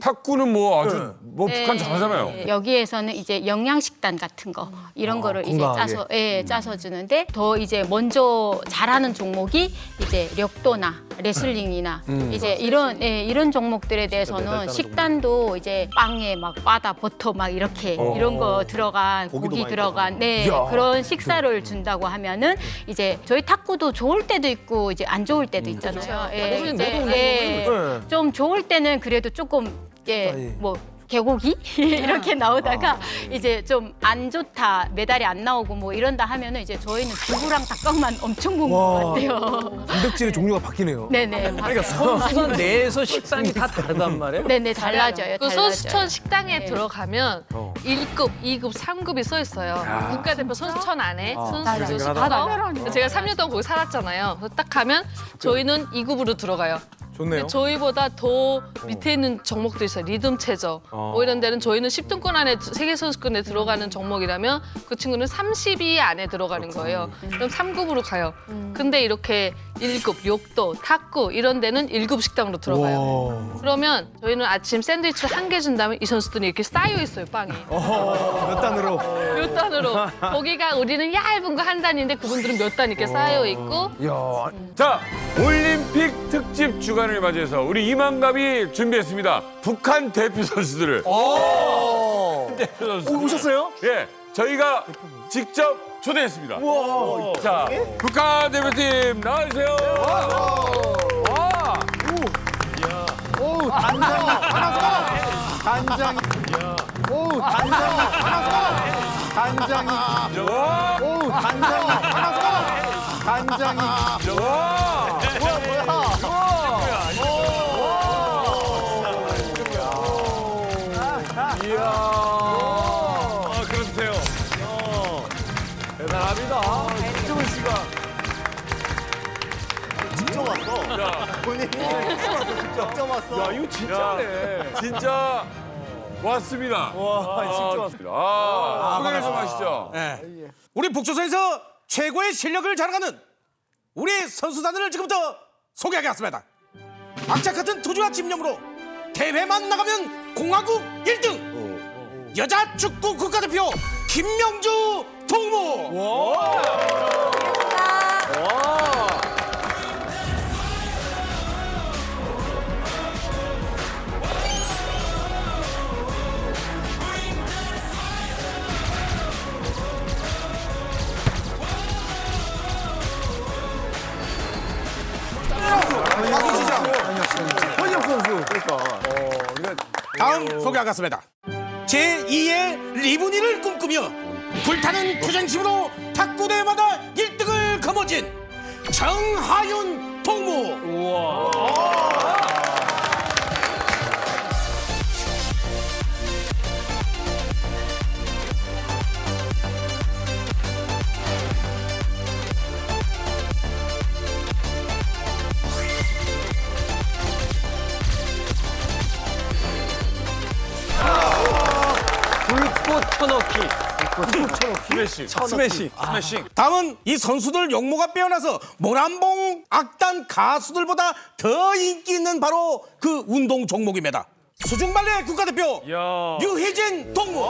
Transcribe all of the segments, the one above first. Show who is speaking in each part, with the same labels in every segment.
Speaker 1: 탁구는 뭐 아주 뭐 북한 잘하잖아요.
Speaker 2: 네, 여기에서는 이제 영양식단 같은 거 이런 거를
Speaker 3: 건강하게.
Speaker 2: 이제 짜서 주는데 더 이제 먼저 잘하는 종목이 이제 력도나 레슬링이나 이제 이런 종목들에 대해서는 식단도 이제 빵에 막 바다 버터 막 이렇게 이런 거 들어간 고기
Speaker 3: 많이
Speaker 2: 들어간 그런 식사를 준다고 하면은 이제 저희 탁구도 좋을 때도 있고 이제 안 좋을 때도 있잖아요. 예, 이제 좀 좋을 때는 그래도 조금 뭐 개고기 이렇게 나오다가 이제 좀 안 좋다 메달이 안 나오고 뭐 이런다 하면은 이제 저희는 두부랑 닭강만 엄청 먹는 것 같아요.
Speaker 3: 단백질의 종류가 바뀌네요.
Speaker 2: 네네.
Speaker 4: 그러니까 선수단 내에서 식단이 다 다르단 말이에요?
Speaker 2: 네네 달라져요.
Speaker 5: 그 선수촌 식당에
Speaker 2: 네.
Speaker 5: 들어가면 1급, 2급, 3급이 써 있어요. 국가대표 선수촌 안에 선수
Speaker 2: 맞아요.
Speaker 5: 식당. 제가 3년 동안 거기 살았잖아요. 그래서 딱 가면 저희는 2급으로 들어가요.
Speaker 3: 좋네요.
Speaker 5: 근데 저희보다 더 밑에 있는 종목도 있어요. 리듬 체조. 뭐 이런 데는 저희는 10등권 안에 세계 선수권에 들어가는 종목이라면 그 친구는 30위 안에 들어가는 거예요. 그럼 3급으로 가요. 근데 이렇게 1급, 욕도, 탁구 이런 데는 1급 식당으로 들어가요. 그러면 저희는 아침 샌드위치 한 개 준다면 이 선수들이 이렇게 쌓여 있어요, 빵이.
Speaker 3: 몇 단으로?
Speaker 5: 몇 단으로. 거기가 우리는 얇은 거 한 단인데 그분들은 몇 단 이렇게 쌓여 있고
Speaker 3: 야,
Speaker 1: 자, 올림픽 특집 주간을 맞이해서 우리 이만갑이 준비했습니다. 북한 대표 선수들을. 대표 선수들.
Speaker 3: 오셨어요?
Speaker 1: 예, 저희가 직접 초대했습니다. 자, 북한 대표팀 나와주세요. 와.
Speaker 3: 오, 단장이 하나 단장이. 오, 단장이 하나 단장이.
Speaker 1: 와.
Speaker 3: 오, 단장이 하나 단장이.
Speaker 1: 와. 그러세요. 대단합니다. 이정은 씨가.
Speaker 3: 직접 왔어. 본인이 직접 왔어.
Speaker 1: 야, 이거 진짜네. 진짜 왔습니다.
Speaker 3: 진짜 왔어.
Speaker 1: 소개를 좀 하시죠.
Speaker 6: 우리 북조선에서 최고의 실력을 자랑하는 우리 선수단을 지금부터 소개하겠습니다. 악착 같은 투지와 집념으로 대회만 나가면 공화국 1등 여자 축구 국가대표 김명주 동무.
Speaker 3: 현역 선수.
Speaker 6: 다음 소개하겠습니다. 제2의 리브니를 꿈꾸며 불타는 투쟁심으로 탁구대회마다 1등을 거머쥔 정하윤 동무.
Speaker 4: 불꽃 쳐넣기.
Speaker 1: 스매싱.
Speaker 6: 다음은 이 선수들 용모가 빼어나서 모란봉 악단 가수들보다 더 인기 있는 바로 그 운동 종목입니다. 수중발레 국가대표 유희진 동무.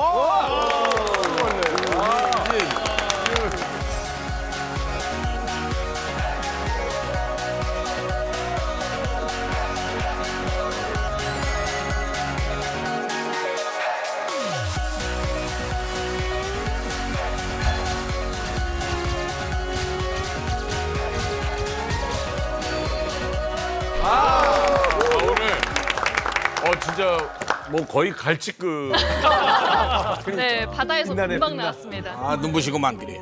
Speaker 1: 오늘 진짜 뭐 거의 갈치급.
Speaker 5: 네, 바다에서
Speaker 3: 빛나네,
Speaker 5: 금방
Speaker 3: 빛나.
Speaker 5: 나왔습니다.
Speaker 6: 아, 눈부시고만 그래.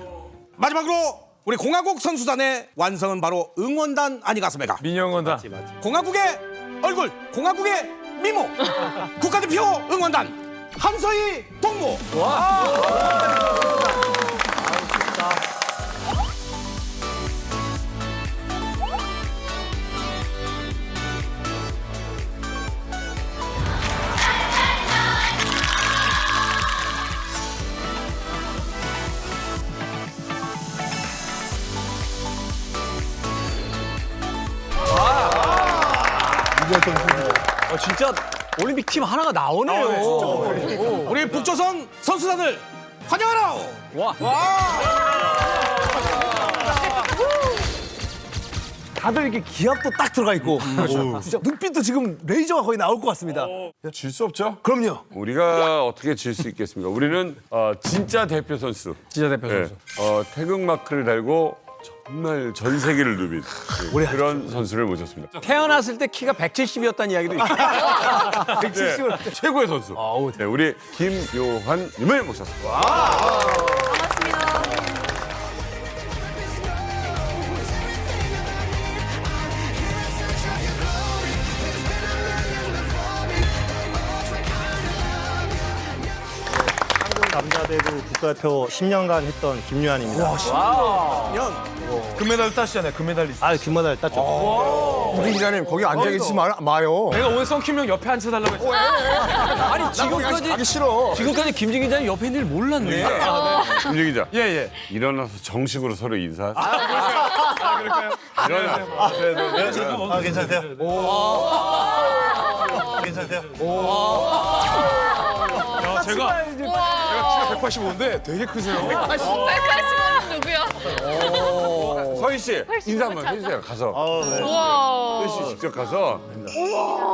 Speaker 6: 마지막으로 우리 공화국 선수단의 완성은 바로 응원단 아니겠습니까?
Speaker 1: 민영원다.
Speaker 6: 공화국의 얼굴, 공화국의 미모, 국가대표 응원단 함서희 동무.
Speaker 4: 진짜 올림픽 팀 하나가 나오네요.
Speaker 6: 우리 북조선 선수단을 환영하라.
Speaker 3: 다들 이렇게 기합도 딱 들어가 있고. 진짜 눈빛도 지금 레이저가 거의 나올 것 같습니다.
Speaker 1: 질 수 없죠?
Speaker 3: 그럼요.
Speaker 1: 우리가 어떻게 질 수 있겠습니까? 우리는 진짜 대표 선수.
Speaker 4: 진짜 대표 선수.
Speaker 1: 태극 마크를 달고 정말 전 세계를 누빈 그런 선수를 모셨습니다.
Speaker 4: 태어났을 때 키가 170이었다는 이야기도 있어요.
Speaker 3: 170을.
Speaker 1: 최고의 선수. 네, 우리 김요한님을 모셨습니다.
Speaker 7: 남자대구 국가대표 10년간 했던 김유한입니다.
Speaker 3: 금메달 따시잖아요. 금메달리스트.
Speaker 7: 아, 금메달 땄죠.
Speaker 3: 우리 기자님 거기 앉아 계시지 마요.
Speaker 4: 내가 오늘 성킴 형 옆에 앉혀달라고 했어. 아니
Speaker 3: 가기 싫어.
Speaker 4: 지금까지 김진 기자는 옆에 있는 일 몰랐네.
Speaker 1: 김재 기자.
Speaker 3: 예.
Speaker 1: 일어나서 정식으로 서로 인사하세요.
Speaker 7: 그럴까요?
Speaker 1: 일어나.
Speaker 7: 괜찮으세요? 괜찮으세요?
Speaker 3: 제가 키가 185인데 되게 크세요.
Speaker 5: 백할치고는 누구야?
Speaker 1: 서희 씨 인사 한번 해주세요. 가서.
Speaker 5: 우와.
Speaker 1: 서희 씨 직접 가서.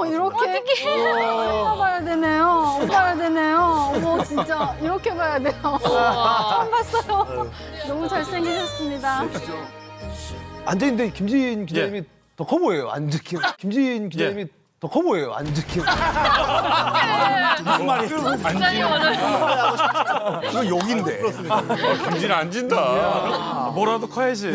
Speaker 8: 이렇게 오빠 봐야 되네요. 오빠 봐야 되네요. 어머 진짜 이렇게 봐야 돼요. 처음 봤어요. 너무 잘생기셨습니다.
Speaker 3: 앉아 있는데 김진 기자님이 더 커 보여요. 안 듣긴. 김진 기자님이 더 커 보여요. 안 듣긴.
Speaker 5: 무슨 말이야?
Speaker 3: 이거 욕인데.
Speaker 1: 김진 안 진다.
Speaker 3: 뭐라도 커야지.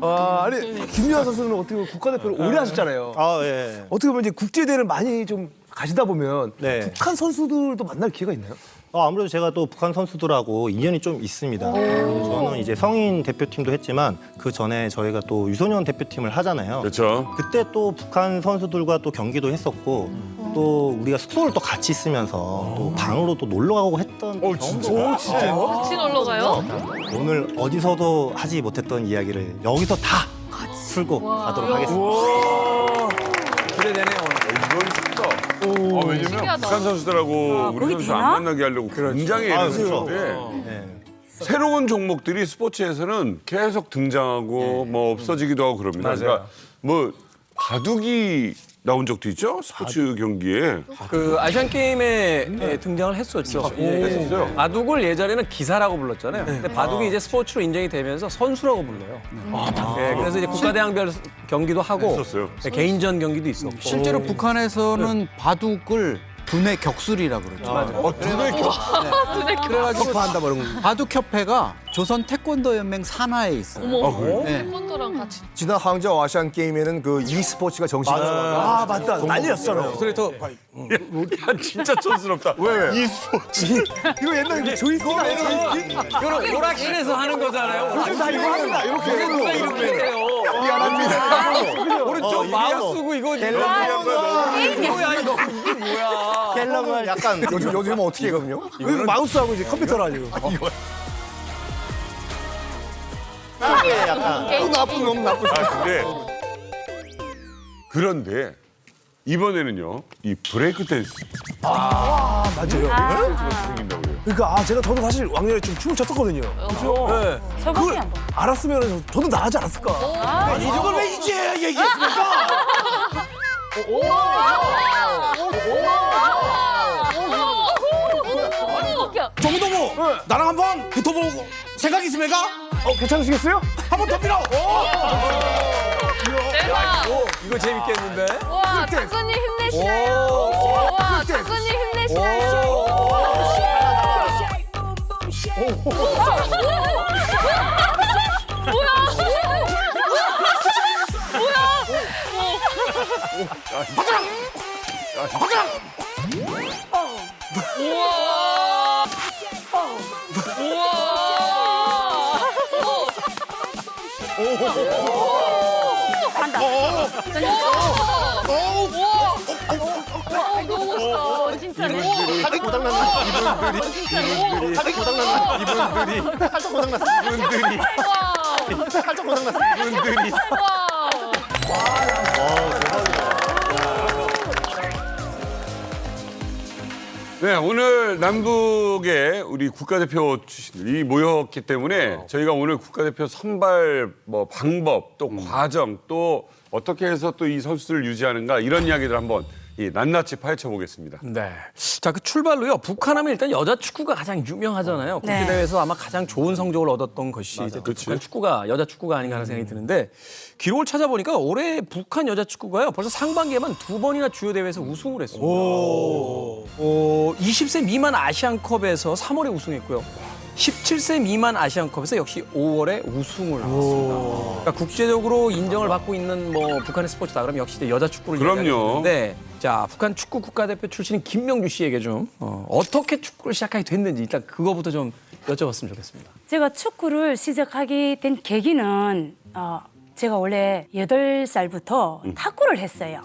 Speaker 3: 아니 김유한 선수는 어떻게 보면 국가대표를 오래 하셨잖아요.
Speaker 7: 아, 예.
Speaker 3: 어떻게 보면 이제 국제대회를 많이 좀 가시다 보면
Speaker 7: 네.
Speaker 3: 북한 선수들도 만날 기회가 있나요?
Speaker 7: 아무래도 제가 또 북한 선수들하고 인연이 좀 있습니다. 저는 이제 성인 대표팀도 했지만 그 전에 저희가 또 유소년 대표팀을 하잖아요.
Speaker 1: 그렇죠.
Speaker 7: 그때 또 북한 선수들과 또 경기도 했었고 또 우리가 숙소를 또 같이 쓰면서 또 방으로 또 놀러 가고 했던 경험도
Speaker 3: 진짜요?
Speaker 5: 같이 놀러 가요?
Speaker 7: 오늘 어디서도 하지 못했던 이야기를 여기서 다 풀고 가도록 하겠습니다.
Speaker 4: 기대되네요 오늘.
Speaker 1: 이건 쉽다. 왜냐면
Speaker 5: 신기하다.
Speaker 1: 북한 선수들하고 우리 선수 안 만나게 하려고 굉장히 애를 쓰는데
Speaker 7: 네.
Speaker 1: 새로운 종목들이 스포츠에서는 계속 등장하고 뭐 없어지기도 하고 그럽니다. 그러니까 뭐 바둑이 나온 적도 있죠? 스포츠 경기에.
Speaker 4: 그 아시안 게임에 등장을 했었죠.
Speaker 1: 했었어요.
Speaker 4: 바둑을 예전에는 기사라고 불렀잖아요. 근데 바둑이 이제 스포츠로 인정이 되면서 선수라고 불러요. 네, 그래서 이제 국가대항별 경기도 하고
Speaker 1: 했었어요.
Speaker 4: 네, 개인전 경기도 있었고.
Speaker 9: 실제로 북한에서는 바둑을 두뇌 격술이라고 그러죠. 그래가지고
Speaker 3: 한다 뭐 이런 거.
Speaker 9: 바둑협회가 조선 태권도 연맹 산하에 있어요.
Speaker 5: 어머,
Speaker 9: 네.
Speaker 5: 태권도랑 같이.
Speaker 10: 지난 항저우 아시안 게임에는 그 e스포츠가 정식.
Speaker 3: 아 맞다. 난리 났잖아요.
Speaker 1: 야, 진짜 촌스럽다.
Speaker 10: 왜?
Speaker 3: 이거 옛날에 조이스틱 아니에요?
Speaker 4: 이거는 오락실에서 하는 거잖아요.
Speaker 3: 요즘 다 이거 합니다. 이렇게 해서.
Speaker 4: 누가 이렇게 해요?
Speaker 10: 미안합니다.
Speaker 4: 오른쪽 마우스 쓰고 이거 뭐야 이거 뭐야?
Speaker 7: 갤럭은 약간
Speaker 10: 요즘 어떻게 해거든요?
Speaker 3: 이거 마우스하고 이제 컴퓨터로 하죠.
Speaker 7: 약간
Speaker 10: 너무 나쁜.
Speaker 1: 그런데 이번에는요, 이 브레이크 댄스
Speaker 3: 맞아요.
Speaker 1: 생긴다고 그래요.
Speaker 3: 그러니까 저도 사실 왕년에 좀 춤을 췄었거든요. 그렇죠. 네. 그걸 알았으면 저도 나가지 않았을까.
Speaker 6: 이걸 왜 이제 얘기했습니까? 정동우 나랑 한번 붙어보고 생각 있습니까?
Speaker 3: 괜찮으시겠어요?
Speaker 6: 한번 더 밀어.
Speaker 5: 대박.
Speaker 4: 이거 재밌겠는데?
Speaker 5: 와, 작가님 힘내시나요? 와, 작가님 힘내시나요?
Speaker 7: 살짝 고장났나? 이분들이 살짝 고장났나? 이분들이 살짝 고장났어. 이분들이 살짝 고장났어. 이분들이
Speaker 1: 네, 오늘 남북의 우리 국가대표 출신들이 모였기 때문에 저희가 오늘 국가대표 선발 뭐 방법 또 과정 또 어떻게 해서 또 이 선수들을 유지하는가 이런 이야기들 한번 낱낱이 파헤쳐보겠습니다.
Speaker 4: 네. 자, 그 출발로요. 북한하면 일단 여자 축구가 가장 유명하잖아요.
Speaker 8: 네.
Speaker 4: 국제대회에서 아마 가장 좋은 성적을 얻었던 것이 이제 북한 축구가 여자 축구가 아닌가 하는 생각이 드는데 기록을 찾아보니까 올해 북한 여자 축구가요. 벌써 상반기에만 2번이나 주요 대회에서 우승을 했습니다. 20세 미만 아시안컵에서 3월에 우승했고요. 17세 미만 아시안컵에서 역시 5월에 우승을 했습니다. 그러니까 국제적으로 인정을 받고 있는 뭐 북한의 스포츠다 그러면 역시 이제 여자 축구를
Speaker 1: 그럼요.
Speaker 4: 얘기하는데 자 북한 축구 국가대표 출신인 김명주 씨에게 좀 어떻게 축구를 시작하게 됐는지 일단 그거부터 좀 여쭤봤으면 좋겠습니다.
Speaker 11: 제가 축구를 시작하게 된 계기는 제가 원래 8살부터 탁구를 했어요.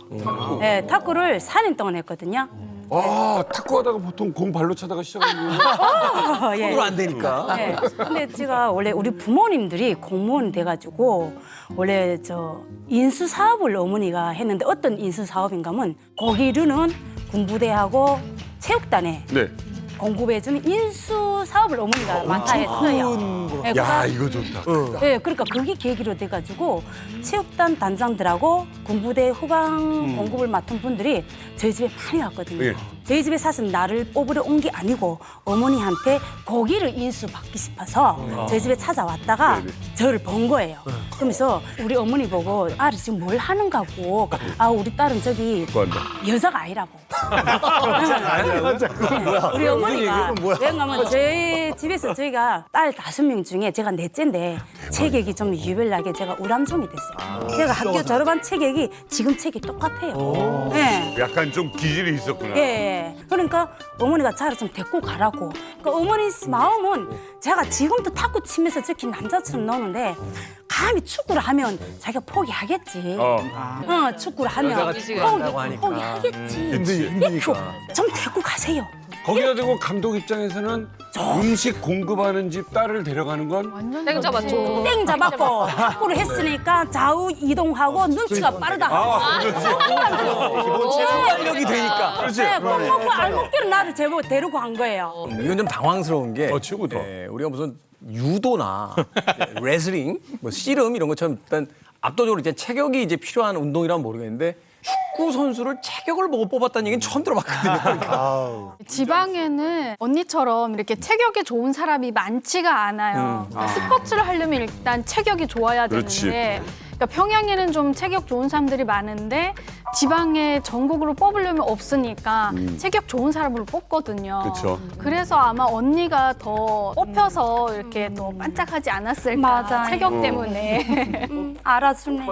Speaker 11: 네, 탁구를 4년 동안 했거든요.
Speaker 1: 아, 탁구하다가 보통 공 발로 차다가 시작하는 거예요?
Speaker 11: 예.
Speaker 4: 손으로 안 되니까.
Speaker 11: 네. 근데 제가 원래 우리 부모님들이 공무원 돼가지고 원래 저 인수 사업을 어머니가 했는데 어떤 인수 사업인가 하면 거기로는 군부대하고 체육단에
Speaker 1: 네.
Speaker 11: 공급해주는 인수 사업을 어머니가 맡아 했어요. 네,
Speaker 1: 야, 이거 좋다.
Speaker 11: 네, 그러니까 그게 계기로 돼가지고 체육단 단장들하고 군부대 후방 공급을 맡은 분들이 저희 집에 많이 왔거든요.
Speaker 1: 예.
Speaker 11: 저희 집에 사실 나를 뽑으러 온 게 아니고 어머니한테 고기를 인수받기 싶어서 저희 집에 찾아왔다가 저를 본 거예요. 그러면서 우리 어머니 보고 아들 지금 뭘 하는가고 아 우리 딸은 저기 여자가 아니라고. 우리 어머니가 왜냐면 저희 집에서 저희가 딸 5명 중에 제가 넷째인데 체격이 좀 유별나게 제가 우람종이 됐어요. 제가 학교 졸업한 체격이 지금 체격이 똑같아요. 네.
Speaker 1: 약간 좀 기질이 있었구나.
Speaker 11: 예. 그러니까 어머니가 저를 좀 데리고 가라고. 그러니까 어머니 마음은 제가 지금도 탁구 치면서 저렇게 남자처럼 노는데 감히 축구를 하면 자기가 포기하겠지. 축구를 하면 포기하겠지. 좀 데리고 가세요.
Speaker 1: 거기다 대고 감독 입장에서는 음식 공급하는 집 딸을 데려가는 건
Speaker 5: 땡 잡았죠.
Speaker 11: 땡 잡았고 탁구를 했으니까 좌우 이동하고 눈치가 빠르다.
Speaker 4: 기본 체력이 되니까.
Speaker 1: 그렇지.
Speaker 11: 네, 밥 먹고 알 먹기로 나를 제보 데리고 간 거예요.
Speaker 4: 이건 좀 당황스러운 게
Speaker 1: 최고다.
Speaker 4: 우리가 무슨 유도나 레슬링, 뭐 씨름 이런 것처럼 일단 압도적으로 이제 체격이 이제 필요한 운동이라면 모르겠는데 축구 선수를 체격을 보고 뽑았다는 얘기는 처음 들어봤거든요.
Speaker 8: 지방에는 언니처럼 이렇게 체격이 좋은 사람이 많지가 않아요. 스포츠를 하려면 일단 체격이 좋아야
Speaker 1: 그렇지.
Speaker 8: 되는데 그러니까 평양에는 좀 체격 좋은 사람들이 많은데 지방에 전국으로 뽑으려면 없으니까 체격 좋은 사람으로 뽑거든요.
Speaker 1: 그렇죠.
Speaker 8: 그래서 아마 언니가 더 뽑혀서 이렇게 또 반짝하지 않았을까.
Speaker 11: 맞아요.
Speaker 8: 체격 때문에.
Speaker 11: 알아주네.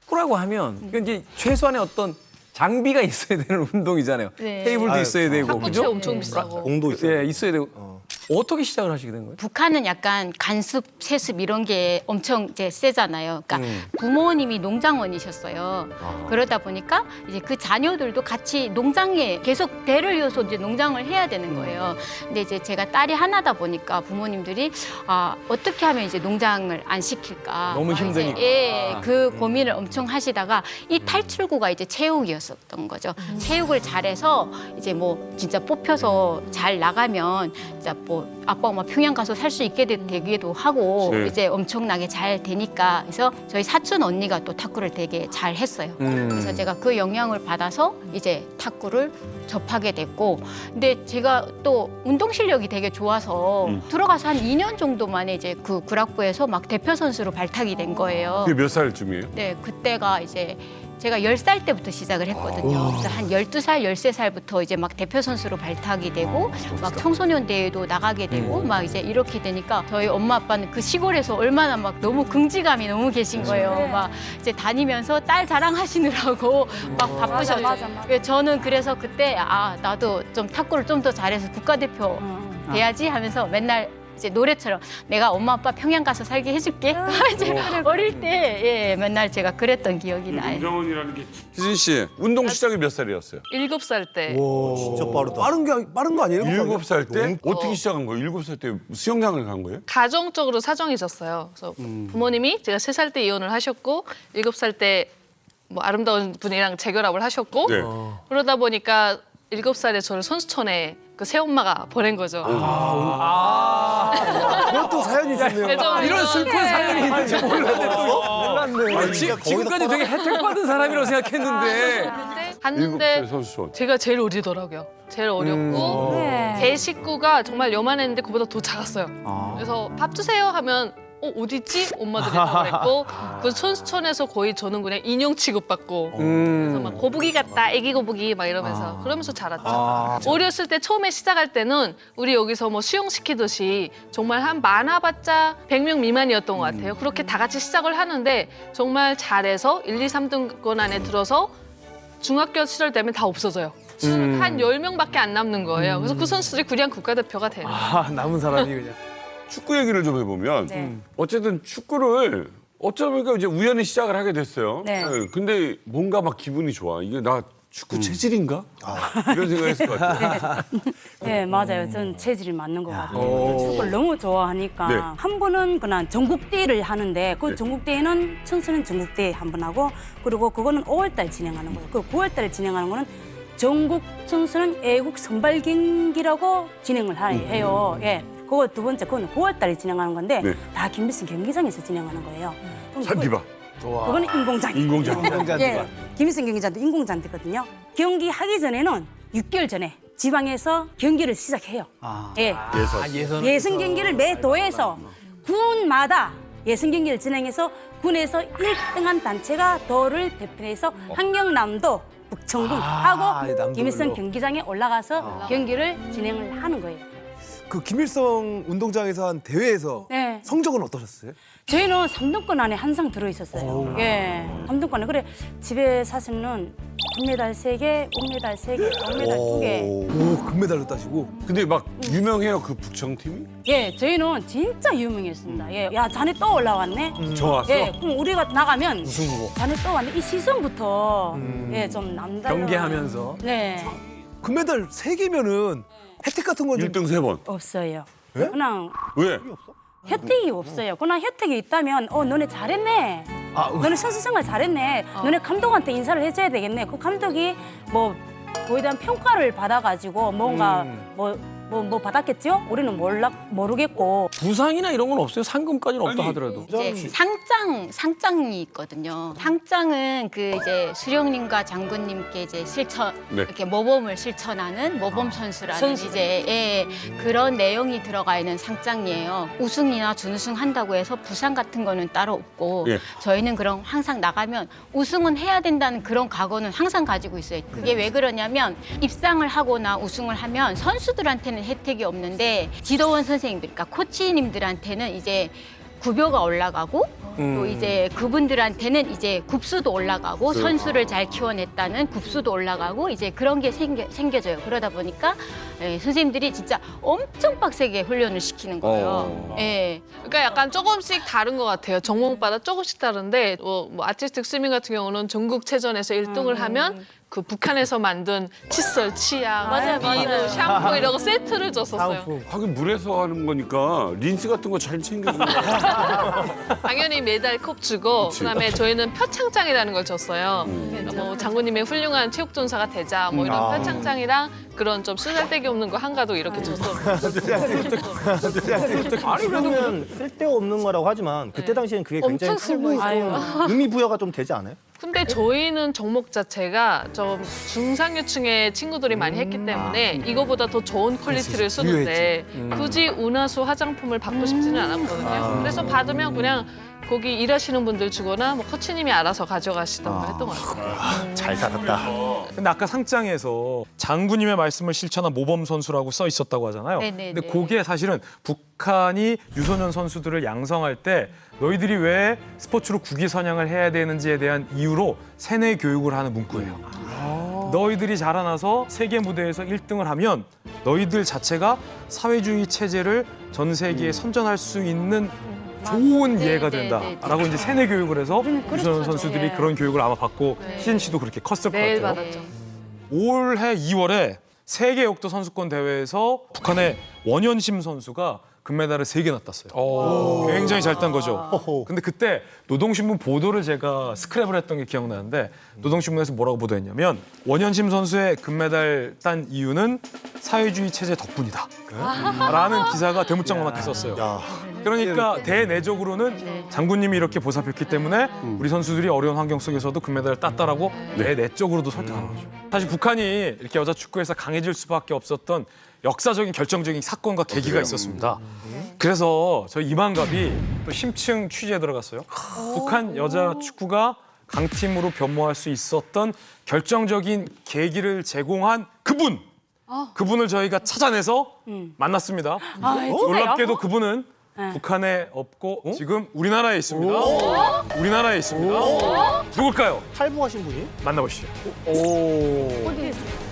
Speaker 4: 축구라고 하면 이건 이제 최소한의 어떤 장비가 있어야 되는 운동이잖아요.
Speaker 2: 네.
Speaker 4: 테이블도 있어야 되고,
Speaker 5: 탁구채
Speaker 4: 그죠?
Speaker 5: 엄청 비싸고.
Speaker 7: 공도 있어요.
Speaker 4: 예, 있어야 되고. 어떻게 시작을 하시게 된 거예요?
Speaker 2: 북한은 약간 간습, 세습 이런 게 엄청 이제 세잖아요. 그러니까 부모님이 농장원이셨어요. 그러다 보니까 이제 그 자녀들도 같이 농장에 계속 대를 이어서 이제 농장을 해야 되는 거예요. 근데 이제 제가 딸이 하나다 보니까 부모님들이 어떻게 하면 이제 농장을 안 시킬까.
Speaker 4: 너무 힘드니까.
Speaker 2: 예, 그 고민을 엄청 하시다가 이 탈출구가 이제 체육이었었던 거죠. 체육을 잘해서 이제 뭐 진짜 뽑혀서 잘 나가면 진짜 뭐 아빠 엄마 평양 가서 살 수 있게 되기도 하고
Speaker 1: 네.
Speaker 2: 이제 엄청나게 잘 되니까 그래서 저희 사촌 언니가 또 탁구를 되게 잘 했어요. 그래서 제가 그 영향을 받아서 이제 탁구를 접하게 됐고 근데 제가 또 운동 실력이 되게 좋아서 들어가서 한 2년 정도 만에 이제 그 구락부에서 막 대표 선수로 발탁이 된 거예요.
Speaker 1: 그게 몇 살쯤이에요?
Speaker 2: 네, 그때가 이제 제가 10살 때부터 시작을 했거든요. 그래서 한 12살, 13살부터 이제 막 대표 선수로 발탁이 되고 막 청소년 대회도 나가게 되고 막 이제 이렇게 되니까 저희 엄마 아빠는 그 시골에서 얼마나 막 너무 긍지감이 너무 계신 거예요. 막 이제 다니면서 딸 자랑하시느라고 막 바쁘셨죠.
Speaker 8: 맞아.
Speaker 2: 저는 그래서 그때 나도 좀 탁구를 좀 더 잘해서 국가대표 돼야지 하면서 맨날 이제 노래처럼 내가 엄마 아빠 평양 가서 살게 해줄게. 이제 어릴 때 맨날 제가 그랬던 기억이 나요.
Speaker 1: 농장원이라는 게 희진 씨 운동 시작이 몇 살이었어요?
Speaker 5: 7살 때.
Speaker 7: 진짜 빠르다.
Speaker 3: 빠른 거 아니에요?
Speaker 1: 7살 때 어떻게 시작한 거예요? 7살 때 수영장을 간 거예요?
Speaker 5: 가정적으로 사정이 있었어요. 그래서 부모님이 제가 3살 때 이혼을 하셨고 7살 때 뭐 아름다운 분이랑 재결합을 하셨고
Speaker 1: 네.
Speaker 5: 그러다 보니까 7살에 저를 선수촌에 그 새엄마가 보낸 거죠.
Speaker 3: 그것도 사연이 있었네요.
Speaker 4: 이런 슬픈 사연이 있는지 몰랐네. 지금까지 되게 혜택받은 사람이라고 생각했는데.
Speaker 5: 갔는데
Speaker 1: 7살 선수촌.
Speaker 5: 제가 제일 어리더라고요. 제일 어렸고
Speaker 11: 네.
Speaker 5: 제 식구가 정말 요만했는데 그보다 더 작았어요. 그래서 밥 주세요 하면 어디 있지? 엄마들이 다 그랬고 그 선수촌에서 거의 저는 그냥 인형 취급받고 그래서 막 거북이 같다, 애기 거북이 막 이러면서 그러면서 자랐죠. 어렸을 때 처음에 시작할 때는 우리 여기서 뭐 수영 시키듯이 정말 한 많아봤자 100명 미만이었던 것 같아요. 그렇게 다 같이 시작을 하는데 정말 잘해서 1, 2, 3등권 안에 들어서 중학교 시절 되면 다 없어져요. 한 10명밖에 안 남는 거예요. 그래서 그 선수들이 그냥 국가대표가 되는 거예요.
Speaker 3: 남은 사람이 그냥.
Speaker 1: 축구 얘기를 좀 해보면
Speaker 11: 네.
Speaker 1: 어쨌든 축구를 어쩌면 이제 우연히 시작을 하게 됐어요.
Speaker 11: 네.
Speaker 1: 근데 뭔가 막 기분이 좋아. 이게 나 축구 체질인가? 이런 생각했을 것 같아요.
Speaker 11: 네, 맞아요. 전 체질이 맞는 것 같아요. 축구를 너무 좋아하니까
Speaker 1: 네.
Speaker 11: 한 번은 그냥 전국대회를 하는데 그
Speaker 1: 네.
Speaker 11: 전국대회는 청소년 전국대회 한 번 하고 그리고 그거는 5월달에 진행하는 거예요. 그 9월달에 진행하는 거는 전국 청소년 애국 선발 경기라고 진행을 해요. 예. 그거 두 번째, 그거는 9월달에 진행하는 건데
Speaker 1: 네.
Speaker 11: 다 김일성 경기장에서 진행하는 거예요. 그럼
Speaker 1: 잔디바.
Speaker 11: 그거는 인공잔디.
Speaker 1: 인공잔디.
Speaker 11: 예, 김일성 경기장도 인공잔디거든요. 경기 하기 전에는 6개월 전에 지방에서 경기를 시작해요. 예. 예선 경기를 매 도에서 군마다 예선 경기를 진행해서 군에서 1등한 단체가 도를 대표해서 한경남도, 북청군 하고
Speaker 3: 남도별로.
Speaker 11: 김일성 경기장에 올라가서 경기를 진행을 하는 거예요.
Speaker 3: 그 김일성 운동장에서 한 대회에서
Speaker 11: 네.
Speaker 3: 성적은 어떠셨어요?
Speaker 11: 저희는 3등권 안에 항상 들어있었어요. 예, 3등권 안에. 그래, 집에 사실은 금메달 3개, 은메달 3개, 동메달 2개.
Speaker 3: 오, 금메달로 따시고.
Speaker 1: 근데 막 유명해요 그 북청팀이?
Speaker 11: 예, 저희는 진짜 유명했습니다. 예, 야, 자네 또 올라왔네?
Speaker 1: 저 왔어?
Speaker 11: 예, 그럼 우리가 나가면 우승 후보. 자네 또 왔네? 이 시선부터 예, 좀 남달라.
Speaker 4: 경계하면서.
Speaker 11: 네,
Speaker 3: 금메달 3개면은 혜택 같은 건 좀.
Speaker 1: 1등 3번.
Speaker 11: 없어요. 그냥
Speaker 1: 왜?
Speaker 11: 혜택이 없어요. 그냥 혜택이 있다면 너네 잘했네. 너네 선수 생활 잘했네. 너네 감독한테 인사를 해줘야 되겠네. 그 감독이 뭐 거에 대한 평가를 받아가지고 뭔가 뭐 받았겠죠? 우리는 모르겠고.
Speaker 4: 부상이나 이런 건 없어요? 상금까지는 없다 하더라도.
Speaker 2: 이제 상장이 있거든요. 상장은 그 이제 수령님과 장군님께 이제
Speaker 1: 네.
Speaker 2: 이렇게 모범을 실천하는 모범 선수라는 이제 그런 내용이 들어가 있는 상장이에요. 우승이나 준우승 한다고 해서 부상 같은 거는 따로 없고
Speaker 1: 예.
Speaker 2: 저희는 그럼 항상 나가면 우승은 해야 된다는 그런 각오는 항상 가지고 있어요. 그게 왜 그러냐면 입상을 하거나 우승을 하면 선수들한테는 혜택이 없는데 지도원 선생님들, 그러니까 코치님들한테는 이제 급여가 올라가고 또 이제 그분들한테는 이제 급수도 올라가고 선수를 잘 키워냈다는 급수도 올라가고 이제 그런 게 생겨져요. 그러다 보니까 선생님들이 진짜 엄청 빡세게 훈련을 시키는 거예요. 예.
Speaker 5: 그러니까 약간 조금씩 다른 것 같아요. 종목마다 조금씩 다른데 뭐 아티스틱 스위밍 같은 경우는 전국체전에서 1등을 하면 그 북한에서 만든 칫솔, 치약, 비누, 샴푸 이런 거 세트를 줬었어요.
Speaker 1: 하긴 물에서 하는 거니까 린스 같은 거 잘 챙겨주는 거야.
Speaker 5: 당연히 메달 컵 주고
Speaker 1: 그치.
Speaker 5: 그다음에 저희는 표창장이라는 걸 줬어요. 뭐 장군님의 훌륭한 체육전사가 되자 뭐 이런 표창장이랑 그런 좀 쓰잘데기 없는 거 한가도 이렇게 줬어요.
Speaker 7: 아니 그러면 쓸데없는 거라고 하지만 그때 당시엔 그게 굉장히
Speaker 5: 엄청
Speaker 7: 큰 의미 부여가 좀 되지 않아요?
Speaker 5: 근데 저희는 종목 자체가 좀 중상류층의 친구들이 많이 했기 때문에 이거보다 더 좋은 퀄리티를 쓰는데 굳이 운하수 화장품을 받고 싶지는 않았거든요. 그래서 받으면 그냥 거기 일하시는 분들 주거나 뭐 코치님이 알아서 가져가시던가 했던 것 같아요.
Speaker 7: 잘 살았다.
Speaker 12: 근데 아까 상장에서 장군님의 말씀을 실천한 모범 선수라고 써 있었다고 하잖아요.
Speaker 2: 네네네.
Speaker 12: 근데 그게 사실은 북한이 유소년 선수들을 양성할 때 너희들이 왜 스포츠로 국위 선양을 해야 되는지에 대한 이유로 세뇌 교육을 하는 문구예요. 너희들이 자라나서 세계 무대에서 1등을 하면 너희들 자체가 사회주의 체제를 전 세계에 선전할 수 있는 좋은 예가 된다라고 이제 세뇌 교육을 해서 유소년 선수들이 그런 교육을 아마 받고 희진 씨도 그렇게 컸을 것
Speaker 5: 매일
Speaker 12: 같아요.
Speaker 5: 받았죠.
Speaker 12: 올해 2월에 세계 역도 선수권 대회에서 북한의 원현심 선수가 금메달을 3개나 땄어요. 굉장히 잘 딴 거죠. 근데 그때 노동신문 보도를 제가 스크랩을 했던 게 기억나는데 노동신문에서 뭐라고 보도했냐면 원현심 선수의 금메달 딴 이유는 사회주의 체제 덕분이다. 라는 기사가 대문짝만하게 썼어요. 그러니까 대내적으로는 장군님이 이렇게 보살폈기 때문에 우리 선수들이 어려운 환경 속에서도 금메달을 땄다라고 내적으로도 설득하는 거죠. 사실 북한이 이렇게 여자 축구에서 강해질 수밖에 없었던 역사적인 결정적인 사건과 계기가 있었습니다. 그래서 저희 이만갑이 또 심층 취재에 들어갔어요. 북한 여자 축구가 강팀으로 변모할 수 있었던 결정적인 계기를 제공한 그분을 저희가 찾아내서 만났습니다. 놀랍게도 그분은 북한에 없고 지금 우리나라에 있습니다. 우리나라에 있습니다. 누굴까요?
Speaker 6: 탈북하신 분이?
Speaker 12: 만나보시죠.
Speaker 8: 어디 있어?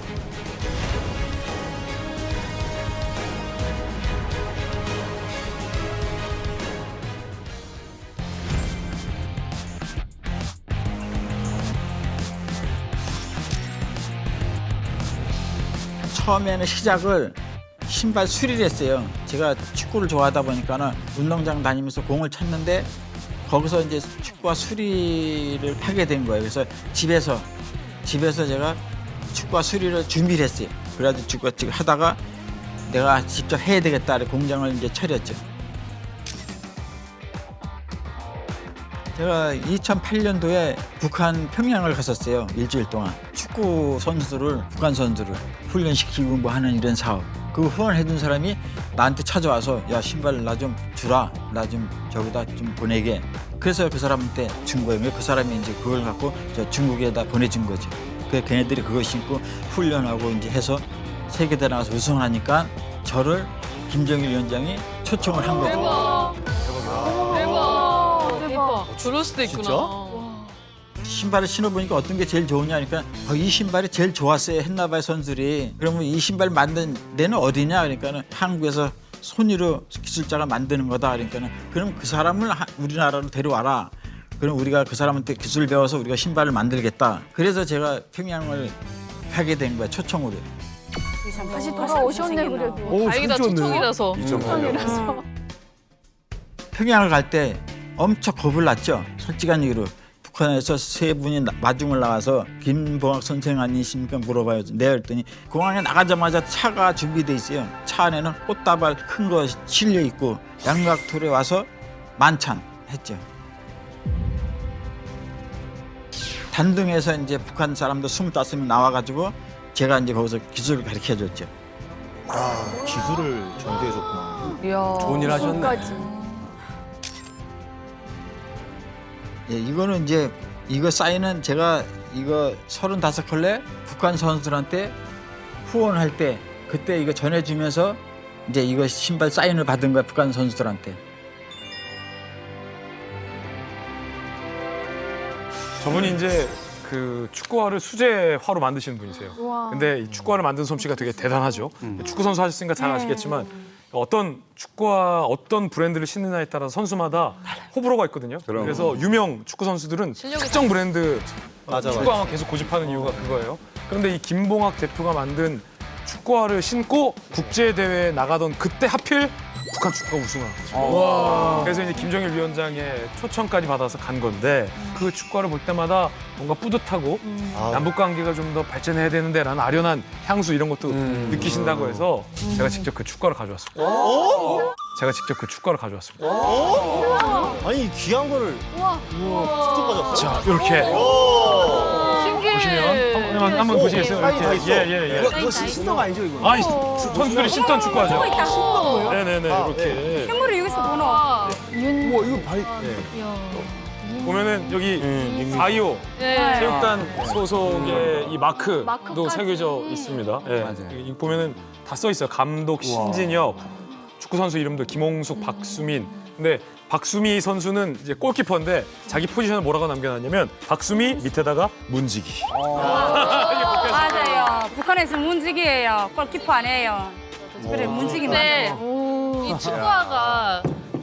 Speaker 9: 처음에는 시작을 신발 수리를 했어요. 제가 축구를 좋아하다 보니까는 운동장 다니면서 공을 쳤는데 거기서 이제 축구화 수리를 하게 된 거예요. 그래서 집에서 제가 축구화 수리를 준비를 했어요. 그래가지고 축구화 하다가 내가 직접 해야 되겠다. 공장을 이제 차렸죠. 제가 2008년도에 북한 평양을 갔었어요. 일주일 동안. 축구 선수들을, 북한 선수들을 훈련시키고 뭐 하는 이런 사업. 그 후원해준 사람이 나한테 찾아와서 야 신발 나 좀 주라. 나 좀 저기다 좀 보내게. 그래서 그 사람한테 준 거예요. 그 사람이 이제 그걸 갖고 저 중국에다 보내준 거죠. 그 걔네들이 그걸 신고 훈련하고 이제 해서 세계대 나가서 우승하니까 저를 김정일 위원장이 초청을 한 거죠.
Speaker 5: 그럴 수도 있구나.
Speaker 9: 신발을 신어보니까 어떤 게 제일 좋으냐 하니까 이 신발이 제일 좋았어요 했나 봐요 선수들이. 그러면 이 신발 만든 데는 어디냐 그러니까는 한국에서 손으로 기술자가 만드는 거다 그러니까는 그럼 그 사람을 우리나라로 데려와라. 그럼 우리가 그 사람한테 기술 배워서 우리가 신발을 만들겠다. 그래서 제가 평양을 가게 된 거야 초청으로.
Speaker 8: 다시 돌아오셨네 그래도.
Speaker 5: 다행이다 초청이라서.
Speaker 9: 평양을 갈 때 엄청 겁을 났죠. 솔직한 얘기로. 북한에서 3분이 마중을 나와서 김봉학 선생 아니십니까 물어봐요. 내가 그랬더니 공항에 나가자마자 차가 준비돼 있어요. 차 안에는 꽃다발 큰 거 실려 있고 양락툴에 와서 만찬했죠. 단둥에서 이제 북한 사람들 25명 나와가지고 제가 이제 거기서 기술을 가르쳐 줬죠.
Speaker 7: 기술을 전수해줬구나.
Speaker 5: 이야.
Speaker 4: 좋은 일 하셨네.
Speaker 9: 예, 이거는 이제 이거 사인은 제가 이거 35컬레 북한 선수들한테 후원할 때 그때 이거 전해주면서 이제 이거 신발 사인을 받은 거야 북한 선수들한테.
Speaker 12: 저분이 이제 그 축구화를 수제화로 만드시는 분이세요. 근데 이 축구화를 만든 솜씨가 되게 대단하죠. 축구 선수 하셨으니까 잘 아시겠지만 어떤 축구화 어떤 브랜드를 신느냐에 따라 선수마다 호불호가 있거든요. 그래서 유명 축구 선수들은 특정 브랜드 축구화만 계속 고집하는 이유가 그거예요. 그런데 이 김봉학 대표가 만든 축구화를 신고 국제 대회에 나가던 그때 하필 북한 축구가 우승을 한 거죠. 그래서 이제 김정일 위원장의 초청까지 받아서 간 건데 그 축구화를 볼 때마다 뭔가 뿌듯하고 남북 관계가 좀 더 발전해야 되는데라는 아련한 향수 이런 것도 느끼신다고 해서 제가 직접 그 축구화를 가져왔습니다.
Speaker 7: 아니 귀한 거를 직접 가져왔어요?
Speaker 12: 자, 이렇게 보시면 한번 보시겠어요? 이렇게
Speaker 3: 이거 신던 거 아니죠 이거?
Speaker 12: 아니 선수들이 신던 축구화죠. 네네네 이렇게
Speaker 11: 현물을 여기서 보노.
Speaker 3: 우와 이거 바이.
Speaker 12: 보면은 여기 바이오 체육단 소속의 이 마크도 새겨져 있습니다. 이 보면은 다 써 있어요. 감독 신진혁, 축구 선수 이름도 김홍숙, 박수민. 근데 박수미 선수는 이제 골키퍼인데 자기 포지션을 뭐라고 남겨놨냐면 박수미 밑에다가 문지기.
Speaker 11: 맞아요. 북한에서 문지기예요. 골키퍼 아니에요. 그래 문지기 맞아요.
Speaker 5: 이 축구화가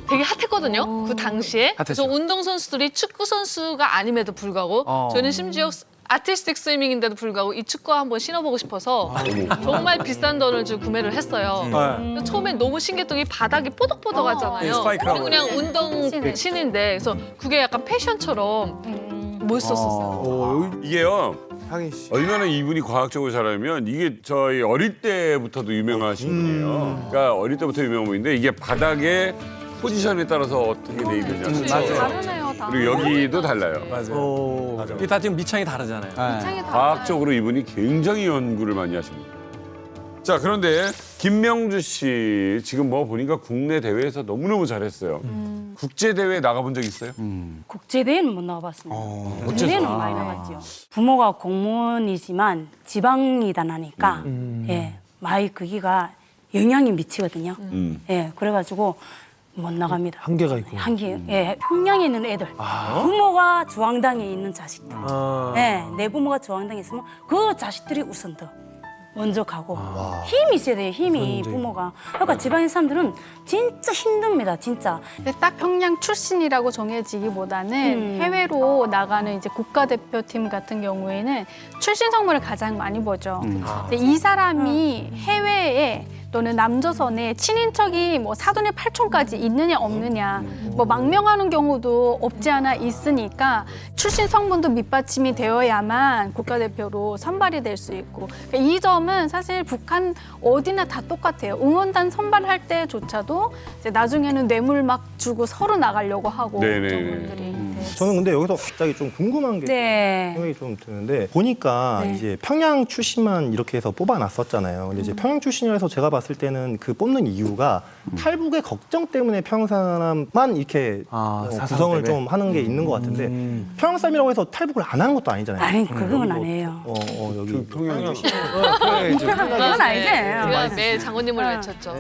Speaker 5: 되게 핫했거든요. 그 당시에. 그래서 운동 선수들이 축구 선수가 아님에도 불구하고 저희는 심지어 아티스틱 스위밍인데도 불구하고 이 축구 한번 신어보고 싶어서 정말 비싼 돈을 주고 구매를 했어요. 근데 처음엔 너무 신기했던 게 바닥이 뽀득뽀득하잖아요.
Speaker 4: 스파이크라고
Speaker 5: 그냥 운동 신인데 그래서 그게 약간 패션처럼 멋있었어요.
Speaker 1: 이게요.
Speaker 10: 상희 씨.
Speaker 1: 얼마나 이분이 과학적으로 잘하면 이게 저희 어릴 때부터도 유명하신 분이에요. 그러니까 어릴 때부터 유명한 분인데 이게 바닥의 포지션에 따라서 어떻게 돼 있느냐.
Speaker 8: 다르네요, 다.
Speaker 1: 그리고 여기도 달라요.
Speaker 4: 맞아요. 이게 다 지금 밑창이 다르잖아요.
Speaker 8: 창이 다.
Speaker 1: 과학적으로 이분이 굉장히 연구를 많이 하십니다. 자, 그런데 김명주 씨 지금 뭐 보니까 국내 대회에서 너무너무 잘했어요. 국제 대회에 나가본 적 있어요?
Speaker 11: 국제대회는 못 나가봤습니다. 국내는 많이 나갔죠. 부모가 공무원이지만 지방이다 나니까 예, 많이 거기가 영향이 미치거든요. 예, 그래가지고 못 나갑니다.
Speaker 3: 한계가 있고.
Speaker 11: 예, 평양에 있는 애들. 부모가 중앙당에 있는 자식들. 예, 내 부모가 중앙당에 있으면 그 자식들이 우선 더 먼저 가고 힘이 있어야 돼요. 힘이 부모가. 그러니까 지방의 사람들은 진짜 힘듭니다. 진짜.
Speaker 8: 근데 딱 평양 출신이라고 정해지기보다는 해외로 나가는 이제 국가대표팀 같은 경우에는 출신 성분을 가장 많이 보죠. 근데 이 사람이 해외에 또는 남조선에 친인척이 뭐 사돈의 팔촌까지 있느냐 없느냐 뭐 망명하는 경우도 없지 않아 있으니까 출신 성분도 밑받침이 되어야만 국가대표로 선발이 될 수 있고 그러니까 이 점은 사실 북한 어디나 다 똑같아요. 응원단 선발할 때조차도 이제 나중에는 뇌물 막 주고 서로 나가려고 하고
Speaker 1: 네네.
Speaker 8: 그런 분들이
Speaker 7: 저는 근데 여기서 갑자기 좀 궁금한 게
Speaker 11: 네.
Speaker 7: 생각이 좀 드는데 보니까
Speaker 11: 네.
Speaker 7: 이제 평양 출신만 이렇게 해서 뽑아놨었잖아요. 근데 이제 평양 출신이라서 제가 봤을 때는 그 뽑는 이유가 탈북의 걱정 때문에 평양 사람만 이렇게 구성을 좀 하는 게 있는 것 같은데 평양 사람이라고 해서 탈북을 안 하는 것도 아니잖아요.
Speaker 11: 아니 그건 아니에요.
Speaker 7: 여기
Speaker 1: 평양
Speaker 11: 그건 아니지.
Speaker 5: 제가 매일 장모님을 외쳤죠.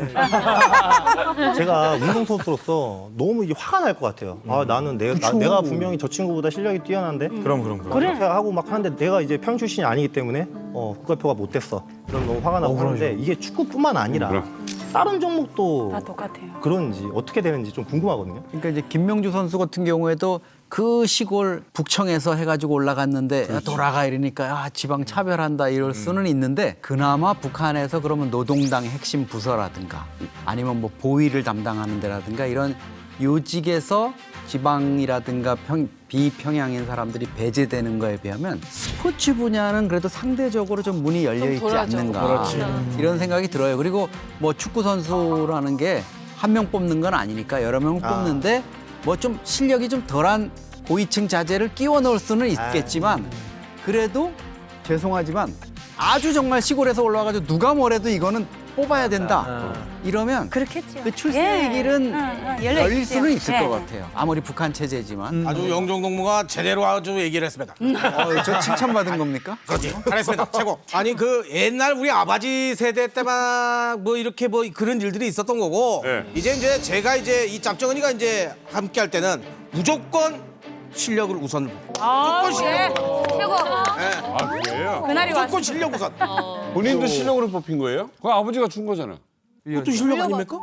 Speaker 7: 제가 운동선수로서 너무 이게 화가 날 것 같아요. 아 나는 내가 분명히 저 친구보다 실력이 뛰어난데
Speaker 12: 그럼.
Speaker 7: 그래 하고 막 하는데 내가 이제 평양 출신이 아니기 때문에 국가대표가 못 됐어. 이런 너무 화가 나고 하는데 이게 축구뿐만 아니라 다른 종목도
Speaker 11: 다 똑같아요.
Speaker 7: 그런지 어떻게 되는지 좀 궁금하거든요.
Speaker 9: 그러니까 이제 김명주 선수 같은 경우에도 그 시골 북청에서 해가지고 올라갔는데 야, 돌아가 이러니까 야, 지방 차별한다 이럴 수는 있는데 그나마 북한에서 그러면 노동당 핵심 부서라든가 아니면 뭐 보위를 담당하는 데라든가 이런 요직에서 지방이라든가 비평양인 사람들이 배제되는 거에 비하면 스포츠 분야는 그래도 상대적으로 좀 문이 열려 있지 않는가 이런 생각이 들어요. 그리고 뭐 축구 선수라는 게 한 명 뽑는 건 아니니까 여러 명 뽑는데 뭐 좀 실력이 좀 덜한 고위층 자재를 끼워 넣을 수는 있겠지만 그래도 죄송하지만 아주 정말 시골에서 올라와가지고 누가 뭐래도 이거는 뽑아야 된다. 이러면
Speaker 11: 그렇겠죠.
Speaker 9: 그 출세의 길은 열릴 수는 있을
Speaker 11: 예.
Speaker 9: 것 같아요. 아무리 북한 체제지만.
Speaker 6: 아주 영종동무가 제대로 아주 얘기를 했습니다.
Speaker 9: 저 칭찬받은 겁니까?
Speaker 6: 그렇지. 잘했습니다. 최고. 아니 그 옛날 우리 아버지 세대 때만 뭐 이렇게 뭐 그런 일들이 있었던 거고
Speaker 1: 네.
Speaker 6: 이제 제가 이제 이 짭정언니가 이제 함께 할 때는 무조건 실력을 우선 무조건 실력.
Speaker 11: 최고.
Speaker 1: 아, 그래요?
Speaker 11: 그날이
Speaker 6: 무조건
Speaker 11: 왔어.
Speaker 6: 실력 우선.
Speaker 1: 본인도 실력으로 뽑힌 거예요? 그거 아버지가 준 거잖아.
Speaker 6: 그것도 실력 아닙니까?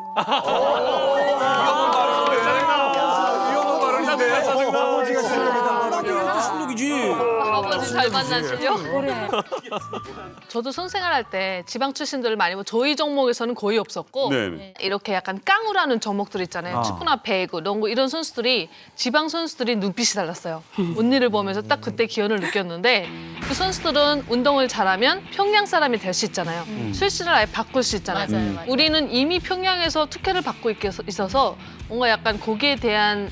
Speaker 1: 아버지가 실력이다.
Speaker 6: 그것도 실력이지.
Speaker 5: 아버지 잘 만나시죠?
Speaker 11: 그래.
Speaker 5: 저도 선생활할 때 지방 출신들을 많이 보고 저희 종목에서는 거의 없었고
Speaker 1: 네네.
Speaker 5: 이렇게 약간 깡우라는 종목들 있잖아요. 축구나 배구, 농구 이런 선수들이 지방 선수들이 눈빛이 달랐어요. 언니를 보면서 딱 그때 기여를 느꼈는데 그 선수들은 운동을 잘하면 평양 사람이 될 수 있잖아요. 출신을 아예 바꿀 수 있잖아요.
Speaker 2: 맞아요.
Speaker 5: 우리는 이미 평양에서 특혜를 받고 있어서 뭔가 약간 거기에 대한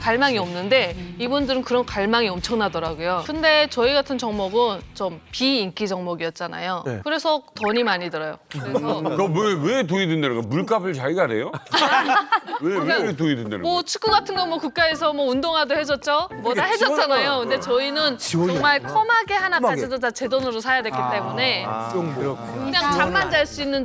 Speaker 5: 갈망이 없는데 이분들은 그런 갈망이 엄청나더라고요. 근데 저희 같은 종목은 좀 비인기 종목이었잖아요. 그래서 돈이 많이 들어요. 그래서
Speaker 1: 그거 왜 돈이 든다는 거야? 물값을 자기가 내요? 왜 돈이 든다는 거야?
Speaker 5: 뭐 축구 같은 거 뭐 국가에서 뭐 운동화도 해줬죠. 뭐 다 해줬잖아요. 근데 저희는 정말 컴하게 하나 가져도 다 제 돈으로 사야 됐기 때문에 그냥 잠만 잘 수 있는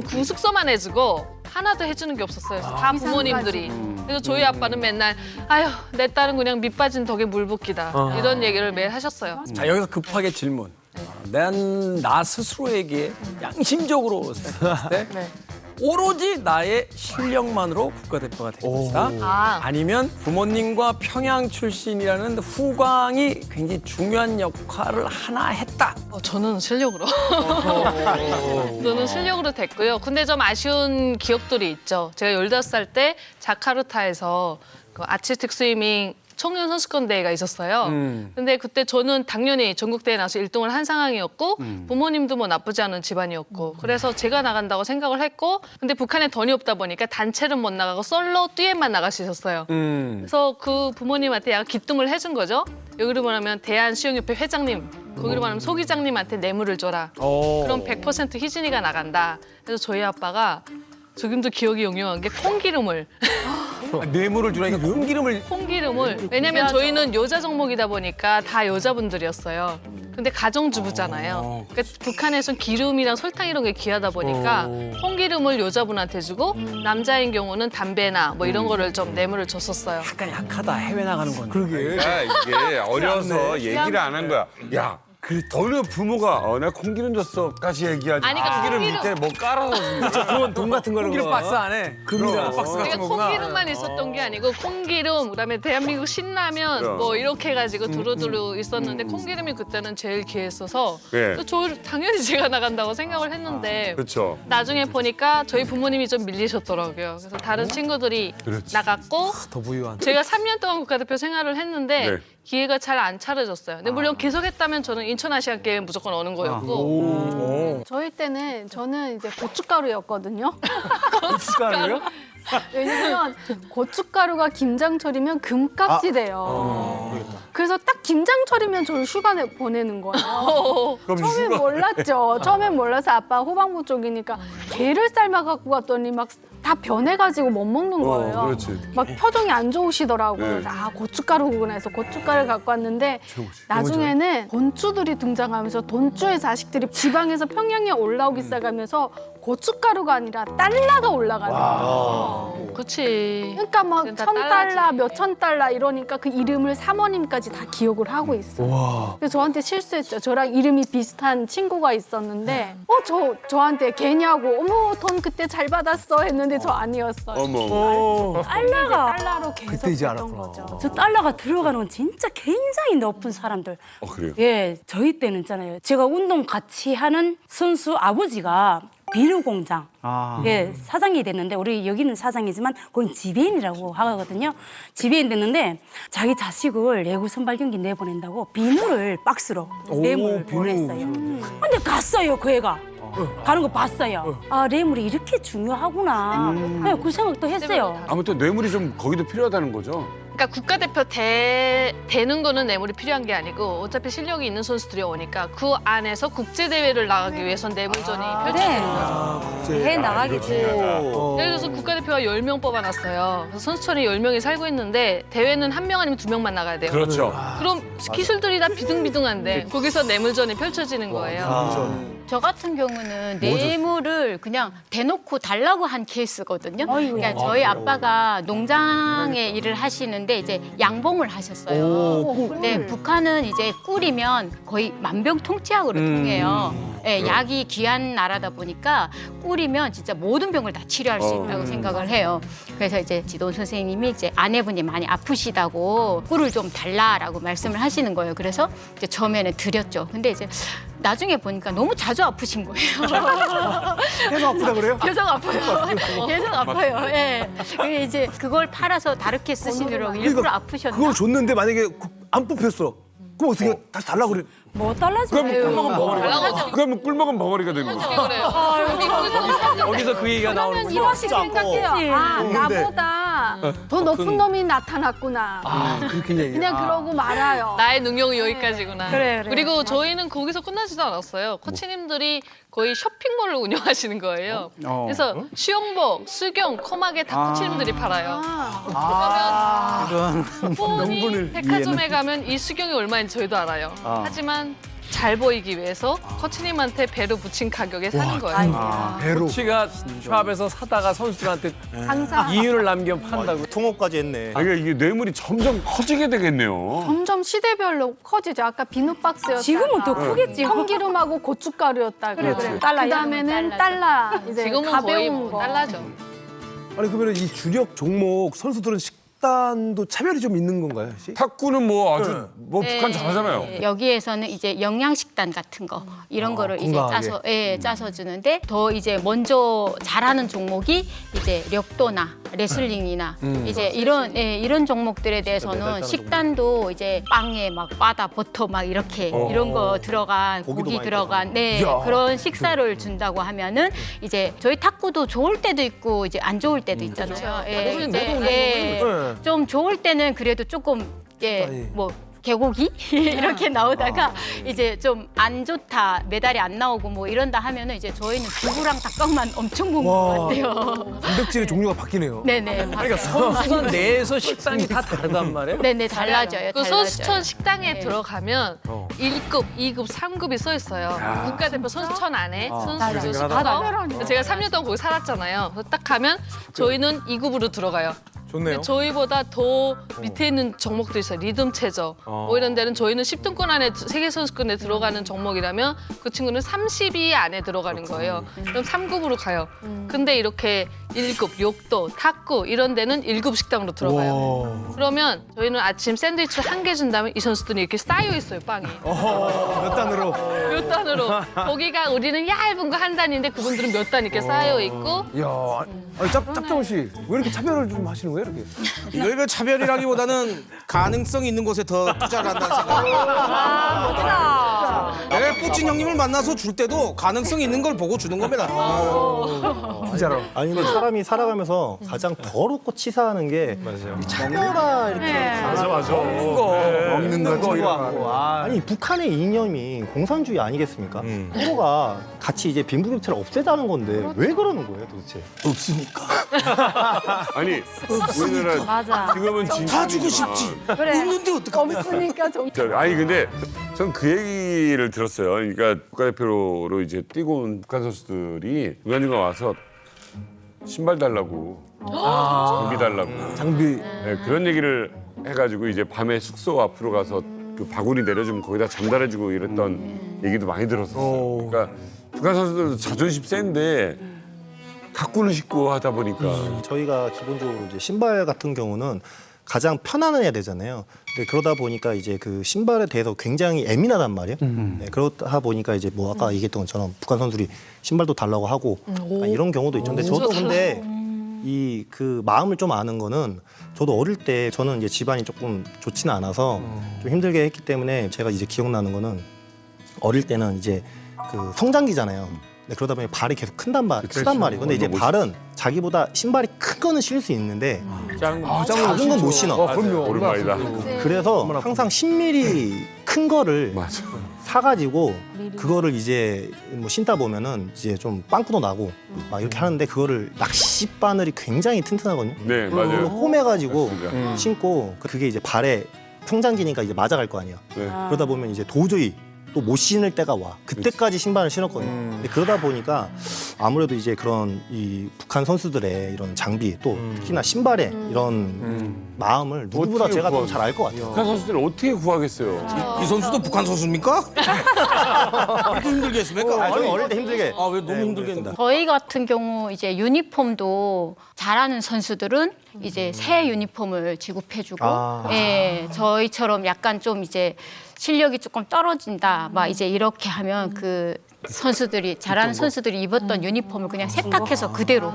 Speaker 5: 그 숙소만 해주고 하나도 해주는 게 없었어요. 다 부모님들이. 그래서 저희 아빠는 맨날 아휴 내 딸은 그냥 밑빠진 덕에 물붓기다 이런 얘기를 매일 하셨어요.
Speaker 4: 자 여기서 급하게 질문. 나 스스로에게 양심적으로 생각했을 때 오로지 나의 실력만으로 국가대표가 될 것이다. 아니면 부모님과 평양 출신이라는 후광이 굉장히 중요한 역할을 하나 했다.
Speaker 5: 저는 실력으로. 저는 실력으로 됐고요. 근데 좀 아쉬운 기억들이 있죠. 제가 15살 때 자카르타에서 그 아티스틱 스위밍 청년 선수권 대회가 있었어요. 근데 그때 저는 당연히 전국대회 나서 1등을 한 상황이었고 부모님도 뭐 나쁘지 않은 집안이었고 그래서 제가 나간다고 생각을 했고 근데 북한에 돈이 없다 보니까 단체는 못 나가고 솔로 듀엣만 나갈 수 있었어요. 그래서 그 부모님한테 약간 기뜸을 해준 거죠. 여기로 말하면 대한수영협회 회장님, 거기로 말하면 소기장님한테 뇌물을 줘라. 그럼 100% 희진이가 나간다. 그래서 저희 아빠가 지금도 기억이 영영한 게 콩기름을
Speaker 4: 뇌물을 주라니까 콩기름을
Speaker 5: 왜냐면 저희는 여자 종목이다 보니까 다 여자분들이었어요. 근데 가정주부잖아요. 그러니까 북한에선 기름이랑 설탕 이런 게 귀하다 보니까 콩기름을 여자분한테 주고 남자인 경우는 담배나 뭐 이런 거를 좀 뇌물을 줬었어요.
Speaker 4: 약간 약하다. 해외 나가는 건.
Speaker 1: 그러게. 야, 이게 어려서 얘기를 안 한 거야. 야. 어느 부모가 나 콩기름 줬어까지 얘기하지.
Speaker 5: 아니, 그러니까
Speaker 1: 콩기름
Speaker 5: 콩기름-
Speaker 1: 밑에 뭐 깔아서 준다.
Speaker 3: 그건 돈 같은 거는
Speaker 4: 콩기름 박스 안에
Speaker 3: 금이다.
Speaker 4: 박스 같은
Speaker 5: 그러니까
Speaker 4: 거구나.
Speaker 5: 콩기름만 있었던 게 아니고 콩기름, 그다음에 대한민국 신라면 뭐 이렇게 해가지고 두루두루 있었는데 콩기름이 그때는 제일 귀했어서
Speaker 1: 예.
Speaker 5: 당연히 제가 나간다고 생각을 했는데
Speaker 1: 그렇죠.
Speaker 5: 나중에 보니까 저희 부모님이 좀 밀리셨더라고요. 그래서 다른 친구들이 나갔고
Speaker 3: 더 부유한.
Speaker 5: 제가 3년 동안 국가대표 생활을 했는데
Speaker 1: 네.
Speaker 5: 기회가 잘 안 차려졌어요. 근데 물론 계속했다면 저는 인천 아시안 게임 무조건 오는 거였고
Speaker 8: 저희 때는 저는 이제 고춧가루였거든요.
Speaker 3: 고춧가루요?
Speaker 8: 왜냐면 고춧가루가 김장철이면 금값이 돼요. 그래서 딱 김장철이면 저를 휴가 보내는 거예요.
Speaker 1: 그럼
Speaker 8: 처음엔
Speaker 1: 휴가-
Speaker 8: 몰랐죠. 처음엔 몰라서 아빠 후방부 쪽이니까 게를 삶아 갖고 갔더니 막 다 변해가지고 못 먹는 거예요.
Speaker 1: 그렇지.
Speaker 8: 막 표정이 안 좋으시더라고요.
Speaker 1: 네.
Speaker 8: 그래서 아 고춧가루구나 해서 고춧가루를 갖고 왔는데 나중에는 돈주들이 등장하면서 돈주의 자식들이 지방에서 평양에 올라오기 시작하면서 고춧가루가 아니라 달러가 올라가는 거예요.
Speaker 5: 그치.
Speaker 8: 그러니까 막
Speaker 5: 다
Speaker 8: 1,000달러, 몇천 달러 이러니까 그 이름을 사모님까지 다 기억을 하고 있어요. 그래서 저한테 실수했죠. 저랑 이름이 비슷한 친구가 있었는데 저한테 걔냐고 어머 돈 그때 잘 받았어 했는데 저 아니었어요.
Speaker 1: 어머.
Speaker 11: 달러가
Speaker 8: 계속
Speaker 3: 그때 이제
Speaker 8: 했던
Speaker 3: 알았구나.
Speaker 8: 거죠.
Speaker 11: 저 달러가 들어가는 건 진짜 굉장히 높은 사람들.
Speaker 1: 그래요?
Speaker 11: 예, 저희 때는 있잖아요. 제가 운동 같이 하는 선수 아버지가 비누 공장 예, 사장이 됐는데 우리 여기는 사장이지만 거긴 지배인이라고 하거든요. 지배인 됐는데 자기 자식을 야구 선발 경기 내보낸다고 비누를 박스로 뇌물 보냈어요. 근데 갔어요, 그 애가. 가는 거 봤어요. 아, 뇌물이 이렇게 중요하구나. 네, 그 생각도 했어요.
Speaker 1: 아무튼 뇌물이 좀 거기도 필요하다는 거죠.
Speaker 5: 그러니까 국가대표 되는 거는 뇌물이 필요한 게 아니고 어차피 실력이 있는 선수들이 오니까 그 안에서 국제대회를 나가기 위해선 뇌물전이 펼쳐지는 거죠.
Speaker 11: 해 나가겠지.
Speaker 5: 예를 들어서 국가대표가 10명 뽑아놨어요. 그래서 선수촌에 10명이 살고 있는데 대회는 1명 아니면 2명만 나가야 돼요.
Speaker 1: 그렇죠.
Speaker 5: 그럼 기술들이 다 비등비등한데 거기서 뇌물전이 펼쳐지는 거예요.
Speaker 2: 저 같은 경우는 뇌물을 그냥 대놓고 달라고 한 케이스거든요. 그러니까 저희 아빠가 농장에 일을 하시는데 이제 양봉을 하셨어요. 근데 북한은 이제 꿀이면 거의 만병통치약으로 통해요. 예, 약이 귀한 나라다 보니까 꿀이면 진짜 모든 병을 다 치료할 수 있다고 생각을 해요. 그래서 이제 지도원 선생님이 이제 아내분이 많이 아프시다고 꿀을 좀 달라라고 말씀을 하시는 거예요. 그래서 이제 처음에는 드렸죠. 근데 이제 나중에 보니까 너무 자주 아프신 거예요.
Speaker 3: 계속 아프다 그래요?
Speaker 2: 계속 아파요. 계속 아파요. 예. 그게 이제 그걸 팔아서 다르게 쓰시려고 일부러 아프셨나?
Speaker 3: 그걸 줬는데 만약에 안 뽑혔어. 그럼 어떻게 다시 달라고 그래?
Speaker 11: 뭐 달라져?
Speaker 1: 그러면 꿀먹은 벙어리가. 그러면 꿀먹은 벙어리가 되는 거죠.
Speaker 5: 그래요.
Speaker 4: 여기서 그 얘기가 나오는
Speaker 8: 그러면
Speaker 4: 거죠.
Speaker 8: 이러시 생각해요. 아, 나보다 더 높은 놈이 나타났구나.
Speaker 3: 그렇게 얘기해.
Speaker 8: 그냥 그러고 말아요.
Speaker 5: 나의 능력은 여기까지구나.
Speaker 11: 그래.
Speaker 5: 그리고 저희는 거기서 끝나지도 않았어요. 코치님들이 거의 쇼핑몰을 운영하시는 거예요. 그래서 수영복, 수경, 코막에 다 코치님들이 팔아요. 그러면 백화점에 가면 이 수경이 얼마인지 저희도 알아요. 하지만 잘 보이기 위해서 코치님한테 배로 붙인 가격에 사는 거예요.
Speaker 3: 배로.
Speaker 4: 코치가 샵에서 사다가 선수들한테
Speaker 8: 항상
Speaker 4: 이윤을 남겨 판다고.
Speaker 7: 통업까지 했네.
Speaker 1: 아, 이게 뇌물이 점점 커지게 되겠네요.
Speaker 8: 점점 시대별로 커지죠. 아까 비누박스였다가
Speaker 11: 지금은 더 크겠지.
Speaker 8: 참기름하고 고춧가루였다가
Speaker 1: 그렇지.
Speaker 8: 그다음에는 달러 이제
Speaker 5: 지금은 거의
Speaker 8: 가벼운
Speaker 5: 뭐
Speaker 8: 거.
Speaker 5: 달라져.
Speaker 3: 아니 그러면 이 주력 종목 선수들은 식단도 차별이 좀 있는 건가요? 혹시?
Speaker 1: 탁구는 뭐 아주 뭐 북한 잘하잖아요.
Speaker 2: 네, 여기에서는 이제 영양식단 같은 거 이런 거를 이제
Speaker 3: 건강하게.
Speaker 2: 짜서 주는데 더 이제 먼저 잘하는 종목이 이제 력도나 레슬링이나 이제 이런 종목들에 대해서는 식단도 이제 빵에 막 바다 버터 막 이렇게 이런 거 들어간
Speaker 7: 고기도
Speaker 2: 고기
Speaker 7: 많이
Speaker 2: 들어간
Speaker 3: 이야.
Speaker 2: 그런 식사를 준다고 하면은 이제 저희 탁구도 좋을 때도 있고 이제 안 좋을 때도 있잖아요. 좀 좋을 때는 그래도 조금 뭐 개고기 이렇게 나오다가 이제 좀 안 좋다 메달이 안 나오고 뭐 이런다 하면은 이제 저희는 두부랑 닭강만 엄청 먹는 것 같아요.
Speaker 3: 단백질의 종류가 바뀌네요.
Speaker 2: 네네.
Speaker 4: 그러니까 선수단 내에서 식단이 다 다르단 말이에요?
Speaker 2: 네네 달라져요.
Speaker 5: 그 선수촌 식당에
Speaker 2: 네.
Speaker 5: 들어가면 1급, 2급, 3급이 써 있어요. 국가대표 선수촌 안에 선수들 식당. 제가 3년 동안 거기 살았잖아요. 그래서 딱 가면 저희는 2급으로 들어가요.
Speaker 12: 좋네요.
Speaker 5: 근데 저희보다 더 밑에 있는 종목도 있어요. 리듬 체조. 뭐 이런 데는 저희는 10등권 안에 세계 선수권에 들어가는 종목이라면 그 친구는 30위 안에 들어가는 거예요. 그럼 3급으로 가요. 근데 이렇게 1급, 욕도, 탁구 이런 데는 1급 식당으로 들어가요. 그러면 저희는 아침 샌드위치 1개 준다면 이 선수들은 이렇게 쌓여 있어요, 빵이.
Speaker 3: 몇 단으로?
Speaker 5: 몇 단으로. 거기가 우리는 얇은 거 한 단인데 그분들은 몇 단 이렇게 쌓여 있고.
Speaker 3: 이야, 아니 짭정훈 씨, 왜 이렇게 차별을 좀 하시는 거예요, 이렇게?
Speaker 6: 이거 차별이라기보다는 가능성 있는 곳에 더 투자를 한다는 생각. 내가 뿌찐 형님을 만나서 줄 때도 가능성 있는 걸 보고 주는 겁니다.
Speaker 3: 진짜로.
Speaker 7: 아니 근데 사람이 살아가면서 가장 더럽고 치사하는 게 차별화 이렇게
Speaker 1: 맞아.
Speaker 10: 먹는 거
Speaker 3: 좋아하고.
Speaker 7: 아니 북한의 이념이 공산주의 아니겠습니까? 서로가 같이 이제 빈부격차를 없애자는 건데 왜 그러는 거예요 도대체?
Speaker 1: 아니 우리나라
Speaker 8: 맞아.
Speaker 1: 지금은
Speaker 6: 다 주고 싶지. 없는데 어떡합니까?
Speaker 8: 없으니까 좀.
Speaker 1: 아니 근데 전 그 얘기를 들었어요. 그러니까 국가대표로 이제 뛰고 온 북한 선수들이 중간중간 와서 신발 달라고, 장비 달라고,
Speaker 3: 장비.
Speaker 1: 네, 그런 얘기를 해가지고 이제 밤에 숙소 앞으로 가서 그 바구니 내려주면 거기다 전달해주고 이랬던 얘기도 많이 들었었어요. 그러니까 북한 선수들도 자존심 센데 탁구는 신고 하다 보니까
Speaker 7: 저희가 기본적으로 이제 신발 같은 경우는 가장 편안해야 되잖아요. 근데 그러다 보니까 이제 그 신발에 대해서 굉장히 예민하단 말이에요. 네, 그러다 보니까 이제 뭐 아까 얘기했던 것처럼 북한 선수들이 신발도 달라고 하고 이런 경우도 있죠. 근데 저도 근데 이 그 마음을 좀 아는 거는 저도 어릴 때 저는 이제 집안이 조금 좋지는 않아서 좀 힘들게 했기 때문에 제가 이제 기억나는 거는 어릴 때는 이제 그 성장기잖아요. 네, 그러다 보니 발이 계속 크단 말이에요. 근데 이제 발은 자기보다 신발이 큰 거는 신을 수 있는데 작은 건 못 신어.
Speaker 3: 그럼요.
Speaker 1: 오랜만이다.
Speaker 7: 그래서 항상 10mm 큰 거를
Speaker 1: 맞아.
Speaker 7: 사가지고 그거를 이제 뭐 신다 보면은 이제 좀 빵꾸도 나고 막 이렇게 하는데 그거를 낚시 바늘이 굉장히 튼튼하거든요.
Speaker 1: 네 맞아요.
Speaker 7: 꿰매가지고
Speaker 1: 맞습니다.
Speaker 7: 신고 그게 이제 발에 성장기니까 이제 맞아갈 거 아니에요.
Speaker 1: 네.
Speaker 7: 그러다 보면 이제 도저히 또 못 신을 때가 와. 그때까지 신발을 신었거든요. 근데 그러다 보니까 아무래도 이제 그런 이 북한 선수들의 이런 장비 또 특히나 신발에 이런 마음을 누구보다
Speaker 1: 어떻게
Speaker 7: 제가 더
Speaker 1: 구하겠어요?
Speaker 7: 잘 알 것 같아요.
Speaker 1: 북한 선수들은 어떻게 구하겠어요?
Speaker 6: 이 선수도 북한 선수입니까? 그렇게 힘들게 했습니까?
Speaker 7: 저는 어릴 때 힘들게.
Speaker 6: 아, 왜 너무 힘들게 했는데?
Speaker 2: 저희 같은 경우 이제 유니폼도 잘하는 선수들은 이제 새 유니폼을 지급해주고, 예, 저희처럼 약간 좀 이제 실력이 조금 떨어진다, 막 이제 이렇게 하면 그 선수들이 잘하는 선수들이 입었던 유니폼을 그냥 세탁해서 그대로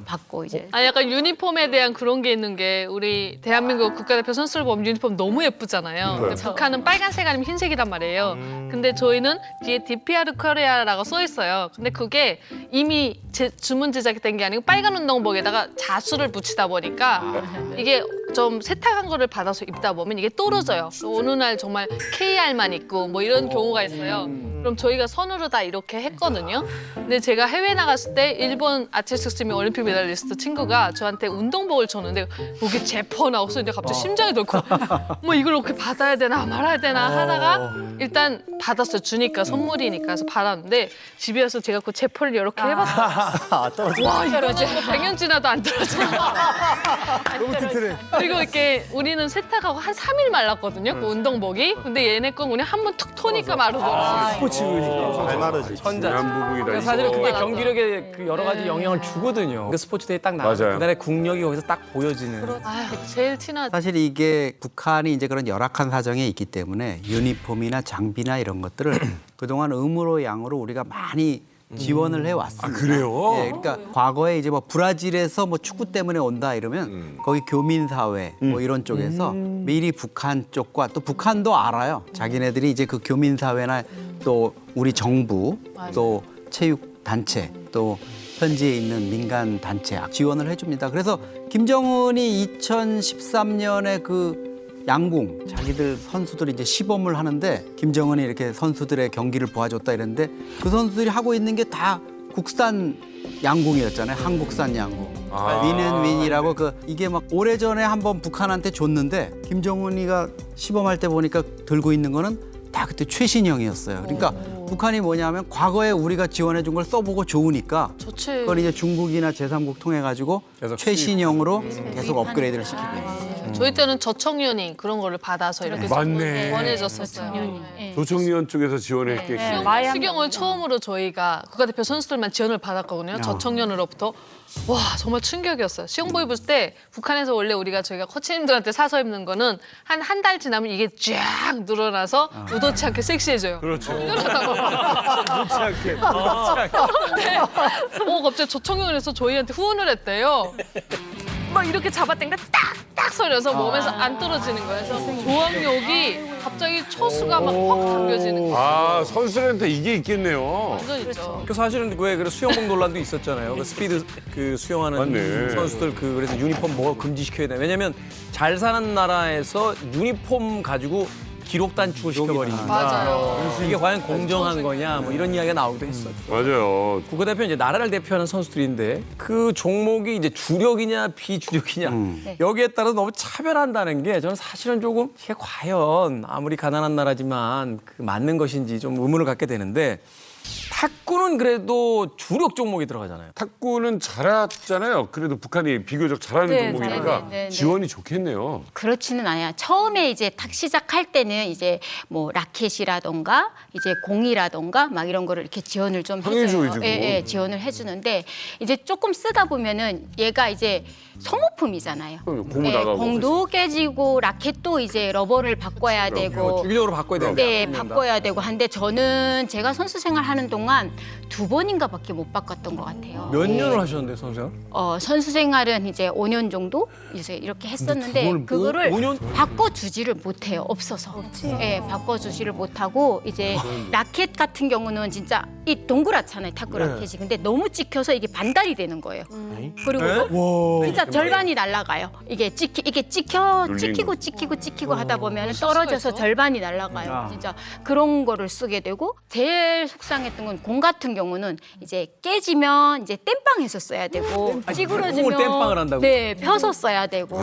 Speaker 2: 받고 이제.
Speaker 5: 아 약간 유니폼에 대한 그런 게 있는 게 우리 대한민국 국가대표 선수를 보면 유니폼 너무 예쁘잖아요. 근데 북한은 빨간색 아니면 흰색이란 말이에요. 근데 저희는 뒤에 DPR 코리아라고 써 있어요. 근데 그게 이미 주문 제작된 게 아니고 빨간 운동복에다가 자수를 붙이다 보니까 이게 좀 세탁한 거를 받아서 입다 보면 이게 떨어져요. 어느 날 정말 KR만 입고 뭐 이런 경우가 있어요. 그럼 저희가 손으로 다 이렇게 했거든요. 근데 제가 해외 나갔을 때 일본 아티스틱 스위밍 올림픽 메달리스트 친구가 저한테 운동복을 줬는데 거기 제퍼 나왔어. 근데 갑자기 심장이 덜컥 뭐 이걸 이렇게 받아야 되나 말아야 되나 하다가 일단 받았어요. 주니까 선물이니까 그래서 받았는데 집에 와서 제가 그 제퍼를 이렇게 해봤어요. 와 이거 100년 지나도 안 떨어져.
Speaker 3: 너무 튼튼해.
Speaker 5: 그리고 이렇게 우리는 세탁하고 한 3일 말랐거든요. 그 운동복이. 근데 얘네 건 그냥 한 번 툭 토니까 마르더라고요.
Speaker 3: 스포츠니까.
Speaker 7: 잘 마르지.
Speaker 4: 천자.
Speaker 1: 부분이다.
Speaker 4: 그러니까 사실은 그게 경기력에 그 여러 가지 영향을 주거든요. 그 스포츠대회 딱 나가서
Speaker 1: 맞아요.
Speaker 4: 그날의 국력이 거기서 딱 보여지는.
Speaker 5: 아, 제일 티나죠.
Speaker 13: 사실 이게 북한이 이제 그런 열악한 사정에 있기 때문에 유니폼이나 장비나 이런 것들을 그동안 음으로 양으로 우리가 많이 지원을 해왔습니다.
Speaker 1: 아, 그래요?
Speaker 13: 예, 그러니까 과거에 이제 뭐 브라질에서 뭐 축구 때문에 온다 이러면 거기 교민사회 뭐 이런 쪽에서 미리 북한 쪽과 또 북한도 알아요. 자기네들이 이제 그 교민사회나 또 우리 정부 또 체육단체 또 현지에 있는 민간 단체 지원을 해줍니다. 그래서 김정은이 2013년에 그 양궁 자기들 선수들이 이제 시범을 하는데 김정은이 이렇게 선수들의 경기를 보아줬다 이랬는데 그 선수들이 하고 있는 게 다 국산 양궁이었잖아요. 한국산 양궁. 윈은 윈이라고 그 이게 막 오래전에 한번 북한한테 줬는데 김정은이가 시범할 때 보니까 들고 있는 거는 다 그때 최신형이었어요. 그러니까 북한이 뭐냐면 과거에 우리가 지원해 준 걸 써보고 좋으니까
Speaker 5: 좋지.
Speaker 13: 그걸 이제 중국이나 제3국 통해 가지고 최신형으로 계속 업그레이드를 시키고 있어요.
Speaker 5: 저희 때는 저청년이 그런 거를 받아서 이렇게
Speaker 1: 맞네.
Speaker 5: 권해줬었어요.
Speaker 1: 조청년 쪽에서 지원했겠지.
Speaker 5: 수경을 처음으로 저희가 국가대표 선수들만 지원을 받았거든요. 저청년으로부터. 와 정말 충격이었어요. 수영복 입을 때 북한에서 원래 우리가 저희가 코치님들한테 사서 입는 거는 한 달 지나면 이게 쫙 늘어나서 의도치 않게 섹시해져요.
Speaker 1: 그렇죠.
Speaker 3: 그렇지 않게.
Speaker 5: 근데 갑자기 저청년에서 저희한테 후원을 했대요. 막 이렇게 잡았더니 딱딱 서려서 몸에서 안 떨어지는 거예요. 그래서 조항력이 갑자기 초수가 막 확 당겨지는 거예요.
Speaker 1: 아, 선수들한테 이게 있겠네요.
Speaker 5: 완전 있죠.
Speaker 4: 그 사실은 왜 그래 수영복 논란도 있었잖아요. 그 스피드 그 수영하는
Speaker 1: 맞네.
Speaker 4: 선수들 그래서 유니폼 뭐 금지시켜야 돼. 왜냐면 잘 사는 나라에서 유니폼 가지고 기록 단축을 시켜버리니까
Speaker 5: 맞아요.
Speaker 4: 이게 과연 공정한 거냐 뭐 이런 이야기가 나오기도 했었죠.
Speaker 1: 맞아요.
Speaker 4: 국가대표 이제 나라를 대표하는 선수들인데 그 종목이 이제 주력이냐 비주력이냐 여기에 따라서 너무 차별한다는 게 저는 사실은 조금 이게 과연 아무리 가난한 나라지만 그 맞는 것인지 좀 의문을 갖게 되는데 탁구는 그래도 주력 종목이 들어가잖아요.
Speaker 1: 탁구는 잘했잖아요. 그래도 북한이 비교적 잘하는
Speaker 2: 네,
Speaker 1: 종목이니까
Speaker 2: 네.
Speaker 1: 지원이 좋겠네요.
Speaker 2: 그렇지는 않아요. 처음에 이제 탁 시작할 때는 이제 뭐 라켓이라던가 이제 공이라던가 막 이런 거를 이렇게 지원을 좀
Speaker 1: 당연히죠,
Speaker 2: 해줘요.
Speaker 1: 이제 그거.
Speaker 2: 지원을 해주는데 이제 조금 쓰다 보면은 얘가 이제 소모품이잖아요.
Speaker 1: 고무 나가고.
Speaker 2: 공도 깨지고 라켓도 이제 러버를 바꿔야 되고
Speaker 4: 주기적으로 바꿔야 되는데.
Speaker 2: 네, 바꿔야 되고 한데 저는 제가 선수 생활하는 동안 2번인가밖에 못 바꿨던 것 같아요.
Speaker 4: 몇 년을 하셨는데 선수요?
Speaker 2: 선수 생활은 이제 5년 정도 이제 이렇게 했었는데 그거를
Speaker 4: 5년?
Speaker 2: 바꿔주지를 못해요. 없어서. 예, 바꿔주지를 못하고 이제 라켓 같은 경우는 진짜 이 동그랗잖아요. 탁구 라켓이. 근데 너무 찍혀서 이게 반달이 되는 거예요. 그리고 진짜 절반이 날아가요. 이게 찍히고 하다 보면 떨어져서 절반이 날아가요. 진짜 그런 거를 쓰게 되고 제일 속상했던 건 공 같은 경우는 이제 깨지면 이제 땜빵해서 써야 되고 찌그러지면
Speaker 4: 공을 땜빵을 한다고?
Speaker 2: 네, 펴서 써야 되고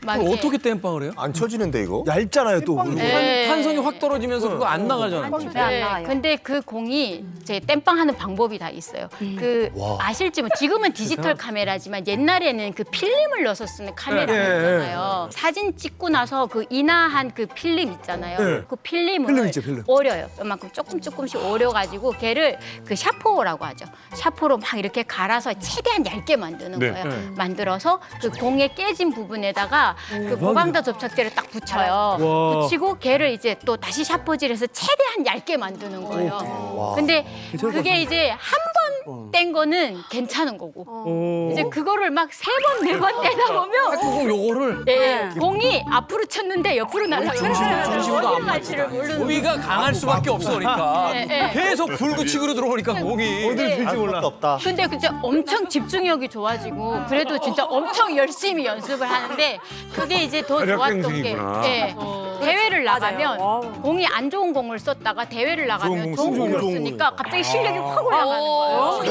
Speaker 2: 막
Speaker 4: 그걸
Speaker 2: 이제
Speaker 4: 어떻게 땜빵을 해요?
Speaker 10: 안 쳐지는데 이거?
Speaker 3: 얇잖아요 또.
Speaker 2: 네.
Speaker 4: 탄성이 확 떨어지면서 그거 안 나가잖아요.
Speaker 2: 네, 근데 그 공이 제 땜빵하는 방법이 다 있어요. 그 아실지 뭐 지금은 디지털 카메라지만 옛날에는 그 필름을 넣어서 쓰는 카메라가 있잖아요. 사진 찍고 나서 그 인화한 그 필름 있잖아요. 그 필름을
Speaker 3: 필름 있죠, 필름.
Speaker 2: 오려요. 이만큼 조금씩 오려가지고 걔를 그 샤포라고 하죠. 샤포로 막 이렇게 갈아서 최대한 얇게 만드는
Speaker 1: 네.
Speaker 2: 거예요. 만들어서 그 공의 깨진 부분에다가 그 고강도 접착제를 딱 붙여요. 붙이고 걔를 이제 또 다시 샤포질해서 최대한 얇게 만드는 거예요. 근데 그게 이제 한 번 뗀 거는 괜찮은 거고 이제 그거를 막 3번, 4번 떼다 보면
Speaker 4: 공 요거를
Speaker 2: 예, 공이 앞으로 쳤는데 옆으로 날아가요.
Speaker 4: 중심도 안
Speaker 2: 갈지를 모르는
Speaker 4: 우위가 강할 수밖에 없어 그러니까
Speaker 2: 네, 네.
Speaker 4: 계속 불구치기로 들어오니까 공이
Speaker 2: 어딜
Speaker 7: 알 수밖에 없다.
Speaker 2: 근데 진짜 엄청 집중력이 좋아지고 그래도 진짜 엄청 열심히 연습을 하는데 그게 이제 더
Speaker 1: 체력
Speaker 2: 좋았던 게
Speaker 1: 행진이구나.
Speaker 2: 예, 대회를 나가면 공이 안 좋은 공을 썼다가 대회를 나가면 좋은 공을 쓰니까 갑자기 실력이 확 올라가는 거예요.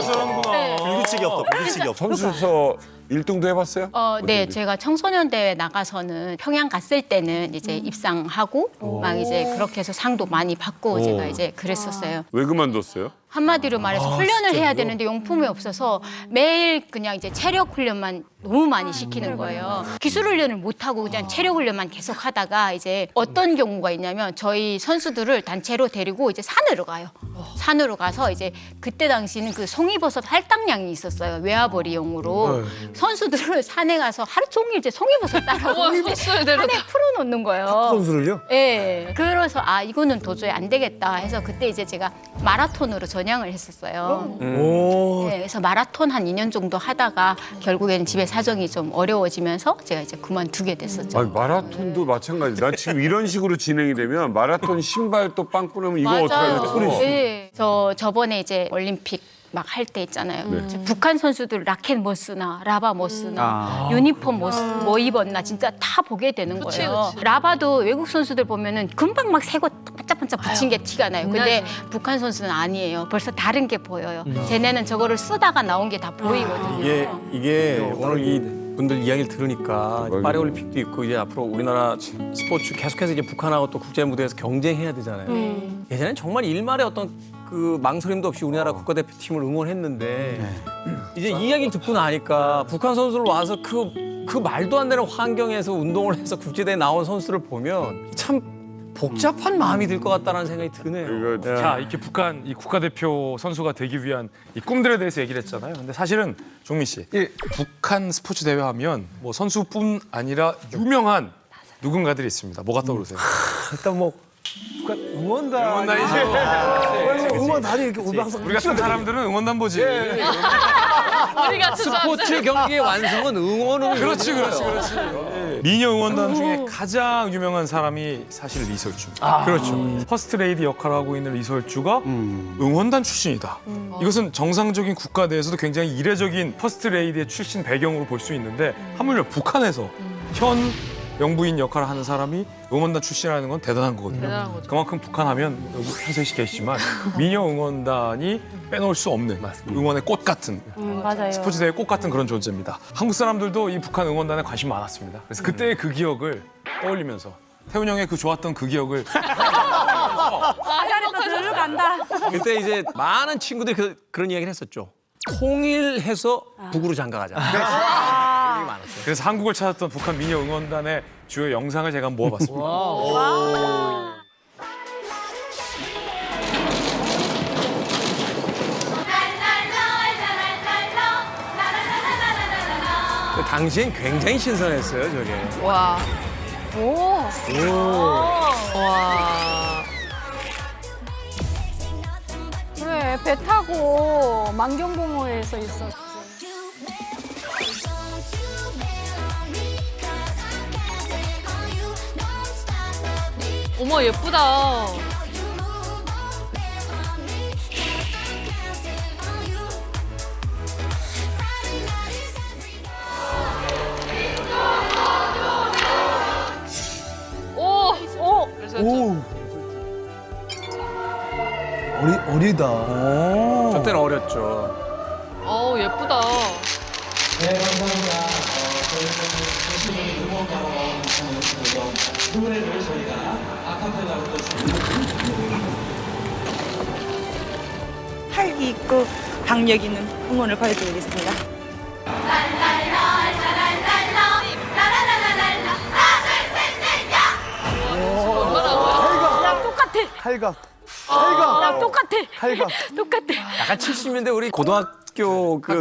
Speaker 2: 네.
Speaker 7: 불규칙이 없다. 불규칙이 없다.
Speaker 1: 선수에서 1등도 해봤어요?
Speaker 2: 네, 제가 청소년 대회 나가서는 평양 갔을 때는 이제 입상하고 막 이제 그렇게 해서 상도 많이 받고 제가 이제 그랬었어요.
Speaker 1: 왜 그만뒀어요?
Speaker 2: 한마디로 말해서 훈련을 해야 되는데 용품이 없어서 매일 그냥 이제 체력 훈련만 너무 많이 시키는 거예요. 기술 훈련을 못 하고 그냥 체력 훈련만 계속 하다가 이제 어떤 경우가 있냐면 저희 선수들을 단체로 데리고 이제 산으로 가요. 산으로 가서 이제 그때 당시는 그 송이버섯 할당량이 있었어요. 외화벌이용으로. 선수들을 산에 가서 하루 종일 이제 송이버섯 따라오고 산에 풀어놓는 거예요.
Speaker 3: 선수를요?
Speaker 2: 예. 그래서 이거는 도저히 안 되겠다 해서 그때 이제 제가 마라톤으로 전향을 했었어요. 네, 그래서 마라톤 한 2년 정도 하다가 결국에는 집에 사정이 좀 어려워지면서 제가 이제 그만두게 됐었죠.
Speaker 1: 아니, 마라톤도 마찬가지. 난 지금 이런 식으로 진행이 되면 마라톤 신발 또 빵 끊으면 이거 어떡하냐.
Speaker 2: 네. 저번에 이제 올림픽 막 할 때 있잖아요. 이제 북한 선수들 라켓 뭐 쓰나, 라바 뭐 쓰나, 유니폼 뭐 입었나 진짜 다 보게 되는 거예요. 라바도 외국 선수들 보면은 금방 막 새거 반짝반짝 붙인 게 티가 나요. 근데 북한 선수는 아니에요. 벌써 다른 게 보여요. 쟤네는 저거를 쓰다가 나온 게 다 보이거든요.
Speaker 4: 이게 오늘 이 분들 이야기를 들으니까 파리올림픽도 있고 이제 앞으로 우리나라 스포츠 계속해서 이제 북한하고 또 국제 무대에서 경쟁해야 되잖아요. 예전엔 정말 일말의 어떤 그 망설임도 없이 우리나라 국가대표팀을 응원했는데 이제 이 이야기를 듣고 나니까 북한 선수를 와서 그 말도 안 되는 환경에서 운동을 해서 국제대회에 나온 선수를 보면 참 복잡한 마음이 들 것 같다는 생각이 드네요.
Speaker 12: 자, 이렇게 북한 이 국가대표 선수가 되기 위한 이 꿈들에 대해서 얘기를 했잖아요. 근데 사실은 종민 씨, 북한 스포츠 대회 하면 뭐 선수뿐 아니라 유명한 누군가들이 있습니다. 뭐가 떠오르세요?
Speaker 3: 일단 뭐 북한 응원단.
Speaker 12: 응원단이죠.
Speaker 3: 응원단이 이렇게 오면 항상
Speaker 12: 우리 같은 사람들은 응원단 보지.
Speaker 5: 우리 같은
Speaker 4: 스포츠 경기의 완성은 응원으로.
Speaker 12: 그렇지. 미녀 응원단 중에 가장 유명한 사람이 사실 리설주입니다. 그렇죠. 퍼스트 레이디 역할을 하고 있는 리설주가 응원단 출신이다. 이것은 정상적인 국가대회에서도 굉장히 이례적인 퍼스트 레이디의 출신 배경으로 볼 수 있는데 하물며 북한에서 현 영부인 역할을 하는 사람이 응원단 출신이라는 건 대단한 거거든요.
Speaker 5: 대단한 거죠.
Speaker 12: 그만큼 북한 하면 여기 한석희 씨 계시지만 미녀 응원단이 빼놓을 수 없는 응원의 꽃 같은
Speaker 11: 맞아요.
Speaker 12: 스포츠 대회 꽃 같은 그런 존재입니다. 한국 사람들도 이 북한 응원단에 관심 많았습니다. 그래서 그때의 그 기억을 떠올리면서 태훈 형의 그 좋았던 그 기억을
Speaker 11: 자리 또 들러 간다.
Speaker 4: 그때 이제 많은 친구들이 그런 이야기를 했었죠. 통일해서 북으로 장가가자.
Speaker 12: 그래서 한국을 찾았던 북한 미녀 응원단의 주요 영상을 제가 모아봤습니다.
Speaker 4: 당시엔 굉장히 신선했어요, 저게.
Speaker 5: 와. 와.
Speaker 8: 그래, 배 타고 만경공원에서 있었지.
Speaker 5: 어머 예쁘다.
Speaker 3: 오. 어리다.
Speaker 4: 저 때는 어렸죠.
Speaker 5: 어우 예쁘다.
Speaker 14: 네, 감사합니다. 저희는 노래를 저희가 아카펠라로
Speaker 15: 활기 있고 박력 있는 응원을 보여드리겠습니다.
Speaker 3: 칼각.
Speaker 2: 똑같아.
Speaker 4: 약간 70년대 우리 고등학교 그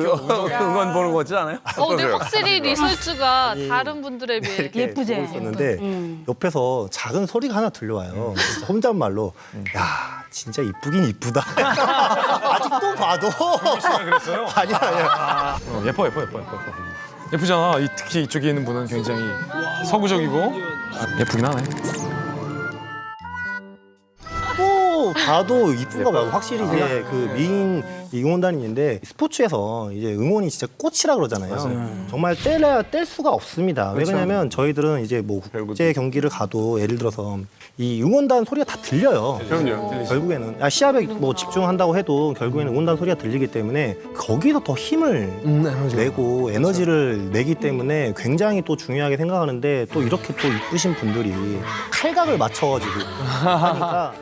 Speaker 4: 응원 보는 거 같지 않아요?
Speaker 5: 근데 확실히 리설주가 다른 분들에 비해
Speaker 7: 예쁘지? 있었는데 옆에서 작은 소리가 하나 들려와요. 그래서 혼잣말로 야 진짜 이쁘긴 이쁘다. 아직도 봐도.
Speaker 12: 그랬어요?
Speaker 7: 아니야.
Speaker 12: 예뻐. 예쁘잖아. 특히 이쪽에 있는 분은 굉장히 서구적이고 예쁘긴 하네.
Speaker 7: 또 봐도 이쁜가 봐요. 확실히 이제 그 미인 응원단이 있는데 스포츠에서 이제 응원이 진짜 꽃이라 그러잖아요. 정말 뗄래야 뗄 수가 없습니다. 왜 그러냐면 저희들은 이제 뭐 국제 경기를 가도 예를 들어서 이 응원단 소리가 다 들려요.
Speaker 1: 그럼요.
Speaker 7: 결국에는 시합에 뭐 집중한다고 해도 결국에는 응원단 소리가 들리기 때문에 거기서 더 힘을 내고 에너지를 내기 때문에 굉장히 또 중요하게 생각하는데 또 이렇게 또 이쁘신 분들이 칼각을 맞춰가지고 하니까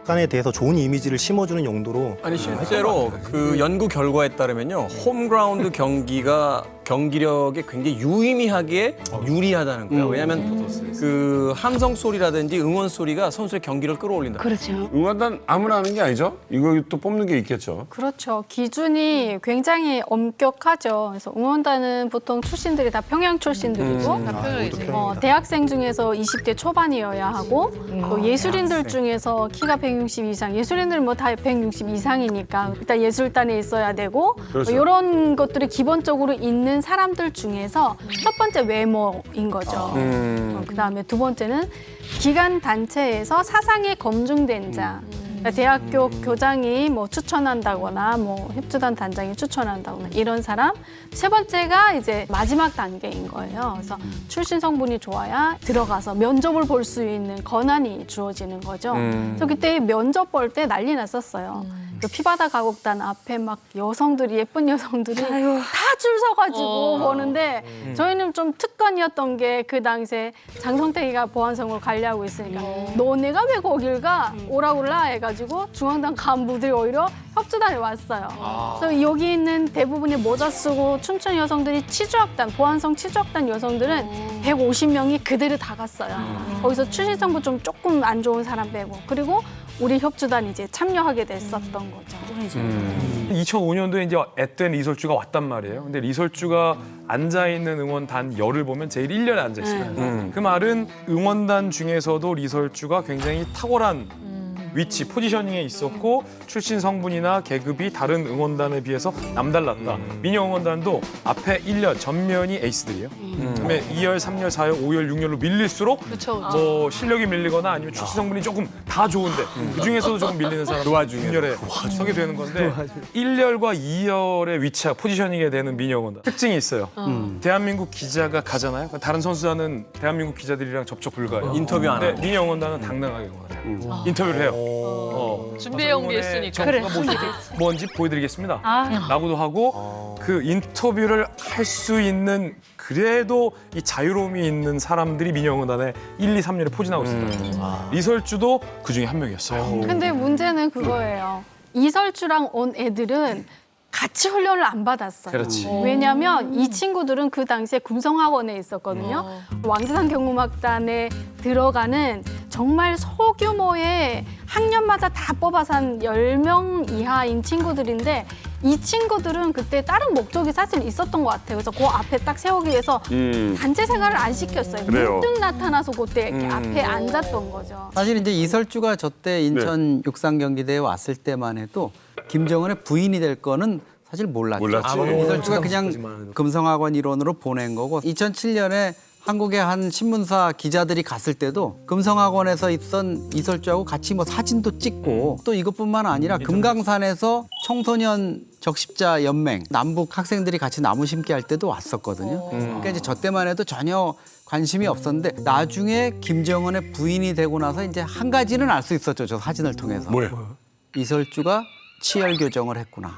Speaker 7: 북한에 대해서 좋은 이미지를 심어주는 용도로
Speaker 4: 아니 실제로 그 연구 결과에 따르면요 홈그라운드 경기가 경기력에 굉장히 유의미하게 유리하다는 거예요. 왜냐하면 그 함성 소리라든지 응원 소리가 선수의 경기를 끌어올린다.
Speaker 11: 그렇죠.
Speaker 1: 응원단 아무나 하는 게 아니죠? 이거 또 뽑는 게 있겠죠.
Speaker 8: 그렇죠. 기준이 굉장히 엄격하죠. 그래서 응원단은 보통 출신들이 다 평양 출신들이고 대학생 중에서 20대 초반이어야 하고 또 예술인들 중에서 키가 160 이상, 예술인들은 뭐 다 160 이상이니까 일단 예술단에 있어야 되고
Speaker 1: 그렇죠.
Speaker 8: 이런 것들이 기본적으로 있는 사람들 중에서 첫 번째 외모인 거죠. 그다음에 두 번째는 기관 단체에서 사상에 검증된 자. 그러니까 대학교 교장이 뭐 추천한다거나 뭐 협주단 단장이 추천한다거나 이런 사람. 세 번째가 이제 마지막 단계인 거예요. 그래서 출신 성분이 좋아야 들어가서 면접을 볼 수 있는 권한이 주어지는 거죠. 그래서 그때 면접 볼 때 난리 났었어요. 그 피바다 가곡단 앞에 막 여성들이 예쁜 여성들이 다 줄 서가지고 보는데 저희는 좀 특권이었던 게 그 당시에 장성택이가 보안성을 관리하고 있으니까 너네가 왜 거길 가? 오라올라 해가지고 중앙당 간부들이 오히려 협조단에 왔어요. 그래서 여기 있는 대부분이 모자 쓰고 춤추는 여성들이 치주학단, 보안성 치주학단 여성들은 150명이 그대로 다 갔어요. 거기서 출신 성분 좀 조금 안 좋은 사람 빼고 그리고 우리 협주단이 이제 참여하게 됐었던 거죠.
Speaker 12: 2005년도에 이제 앳된 리설주가 왔단 말이에요. 근데 리설주가 앉아있는 응원단 열을 보면 제일 1년에 앉아있어요. 그 말은 응원단 중에서도 리설주가 굉장히 탁월한 위치, 포지셔닝에 있었고 출신 성분이나 계급이 다른 응원단에 비해서 남달랐다. 미녀 응원단도 앞에 1년 전면이 에이스들이에요. 그다음에 2열, 3열, 4열, 5열, 6열로 밀릴수록 뭐 실력이 밀리거나 아니면 출신 성분이 조금 다 좋은데 그중에서도 조금 밀리는 사람이 6열에 서게 되는 건데 1열과 2열의 위치와 포지셔닝에 되는 미녀 응원단 특징이 있어요. 대한민국 기자가 가잖아요. 다른 선수단은 대한민국 기자들이랑 접촉 불가해요.
Speaker 4: 인터뷰 안 하고.
Speaker 12: 미녀 응원단은 당당하게 응원해요. 인터뷰를 해요.
Speaker 5: 준비해온 게 있으니까.
Speaker 12: 그래. 뭔지 보여드리겠습니다. 라고도 하고 그 인터뷰를 할 수 있는 그래도 이 자유로움이 있는 사람들이 민영원단에 1, 2, 3년에 포진하고 있습니다. 리설주도 그중에 한 명이었어요.
Speaker 8: 근데 문제는 그거예요. 이설주랑 온 애들은 같이 훈련을 안 받았어요.
Speaker 12: 그렇지.
Speaker 8: 왜냐하면 이 친구들은 그 당시에 금성학원에 있었거든요. 왕세산 경음악단에 들어가는 정말 소규모의 학년마다 다 뽑아서 한 10명 이하인 친구들인데 이 친구들은 그때 다른 목적이 사실 있었던 것 같아요. 그래서 그 앞에 딱 세우기 위해서 단체 생활을 안 시켰어요.
Speaker 1: 그래요.
Speaker 8: 문득 나타나서 그때 이렇게 앞에 앉았던 거죠.
Speaker 13: 사실 이제 이설주가 저때 인천 육상 경기대에 왔을 때만 해도 김정은의 부인이 될 거는 사실 몰랐죠.
Speaker 1: 몰랐지.
Speaker 13: 이설주가 그냥 금성학원 일원으로 보낸 거고 2007년에 한국의 한 신문사 기자들이 갔을 때도 금성학원에서 있던 이설주하고 같이 뭐 사진도 찍고 또 이것뿐만 아니라 금강산에서 청소년 적십자 연맹 남북 학생들이 같이 나무 심기 할 때도 왔었거든요. 그러니까 이제 저 때만 해도 전혀 관심이 없었는데 나중에 김정은의 부인이 되고 나서 이제 한 가지는 알 수 있었죠. 저 사진을 통해서.
Speaker 1: 뭐예요?
Speaker 13: 이설주가 치열 교정을 했구나.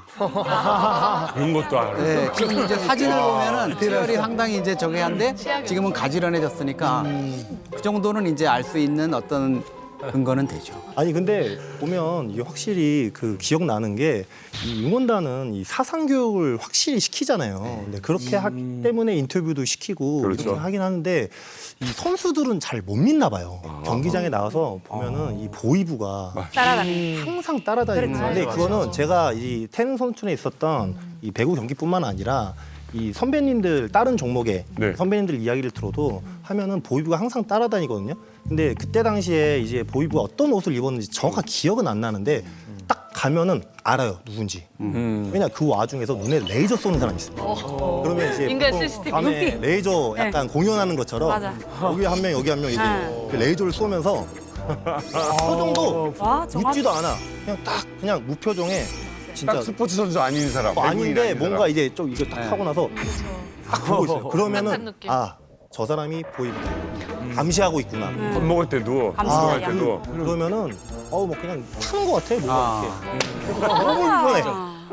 Speaker 1: 그런 것도 알아요.
Speaker 13: 네, 지금 이제 사진을 보면은 치열이 상당히 이제 저게 한데 지금은 가지런해졌으니까 그 정도는 이제 알 수 있는 어떤 근거는 되죠.
Speaker 7: 아니 근데 보면 이게 확실히 그 기억나는 게 이 응원단은 이 사상 교육을 확실히 시키잖아요. 근데 그렇게 하기 때문에 인터뷰도 시키고
Speaker 1: 그렇죠.
Speaker 7: 이렇게 하긴 하는데 이 선수들은 잘 못 믿나 봐요. 경기장에 나가서 보면은 이 보이부가 항상 따라다니는 건데 그거는 제가 이 태릉 선수촌에 있었던 이 배구 경기뿐만 아니라 이 선배님들 다른 종목에 선배님들 이야기를 들어도 하면은 보이부가 항상 따라다니거든요. 근데 그때 당시에 이제 보이부가 어떤 옷을 입었는지 정확하게 기억은 안 나는데 딱 가면은 알아요 누군지. 왜냐 그 와중에서 눈에 레이저 쏘는 사람이 있어요. 그러면 이제
Speaker 5: 인간 CCTV.
Speaker 7: 밤에 레이저 약간 공연하는 것처럼
Speaker 11: 맞아.
Speaker 7: 여기 한 명 여기 한 명 이제 그 레이저를 쏘면서 표정도 웃지도 않아. 그냥 딱 그냥 무표정에 진짜
Speaker 1: 딱 스포츠 선수 아닌 사람.
Speaker 7: 아닌데 뭔가 이제 좀 이거 딱 하고 나서 딱 보고 있어요. 그러면은
Speaker 5: 느낌.
Speaker 7: 저 사람이 보이부다. 감시하고 있구나.
Speaker 1: 밥 먹을 때도 운동할 때도.
Speaker 7: 그러면은 뭐 그냥 타는 것 같아 뭔가 이렇게. 너무 불편해.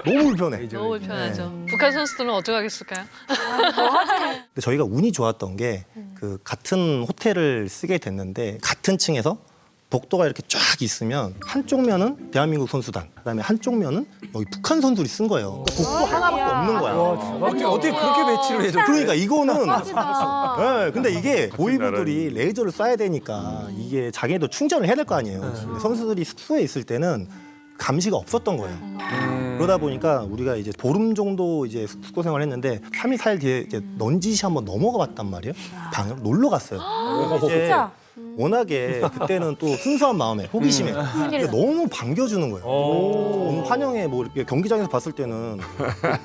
Speaker 7: 너무 불편해.
Speaker 5: 너무 불편하죠. 북한 선수들은 어떡하겠을까요?
Speaker 7: 근데 저희가 운이 좋았던 게 그 같은 호텔을 쓰게 됐는데 같은 층에서 복도가 이렇게 쫙 있으면 한쪽 면은 대한민국 선수단, 그다음에 한쪽 면은 여기 북한 선수들이 쓴 거예요. 그러니까 복도 하나밖에 없는 거야.
Speaker 4: 어떻게 그렇게 배치를 해줘?
Speaker 7: 그러니까 이거는 네, 근데 이게 보이부들이 레이저를 쏴야 되니까 이게 자기네도 충전을 해야 될 거 아니에요. 선수들이 숙소에 있을 때는 감시가 없었던 거예요. 그러다 보니까 우리가 이제 보름 정도 이제 숙소 생활을 했는데 3일 4일 뒤에 이제 넌지시 한번 넘어가 봤단 말이에요. 방을 놀러 갔어요.
Speaker 11: 진짜?
Speaker 7: 워낙에 그때는 또 순수한 마음에 호기심에 너무 반겨주는 거예요. 너무 환영해. 뭐 이렇게 경기장에서 봤을 때는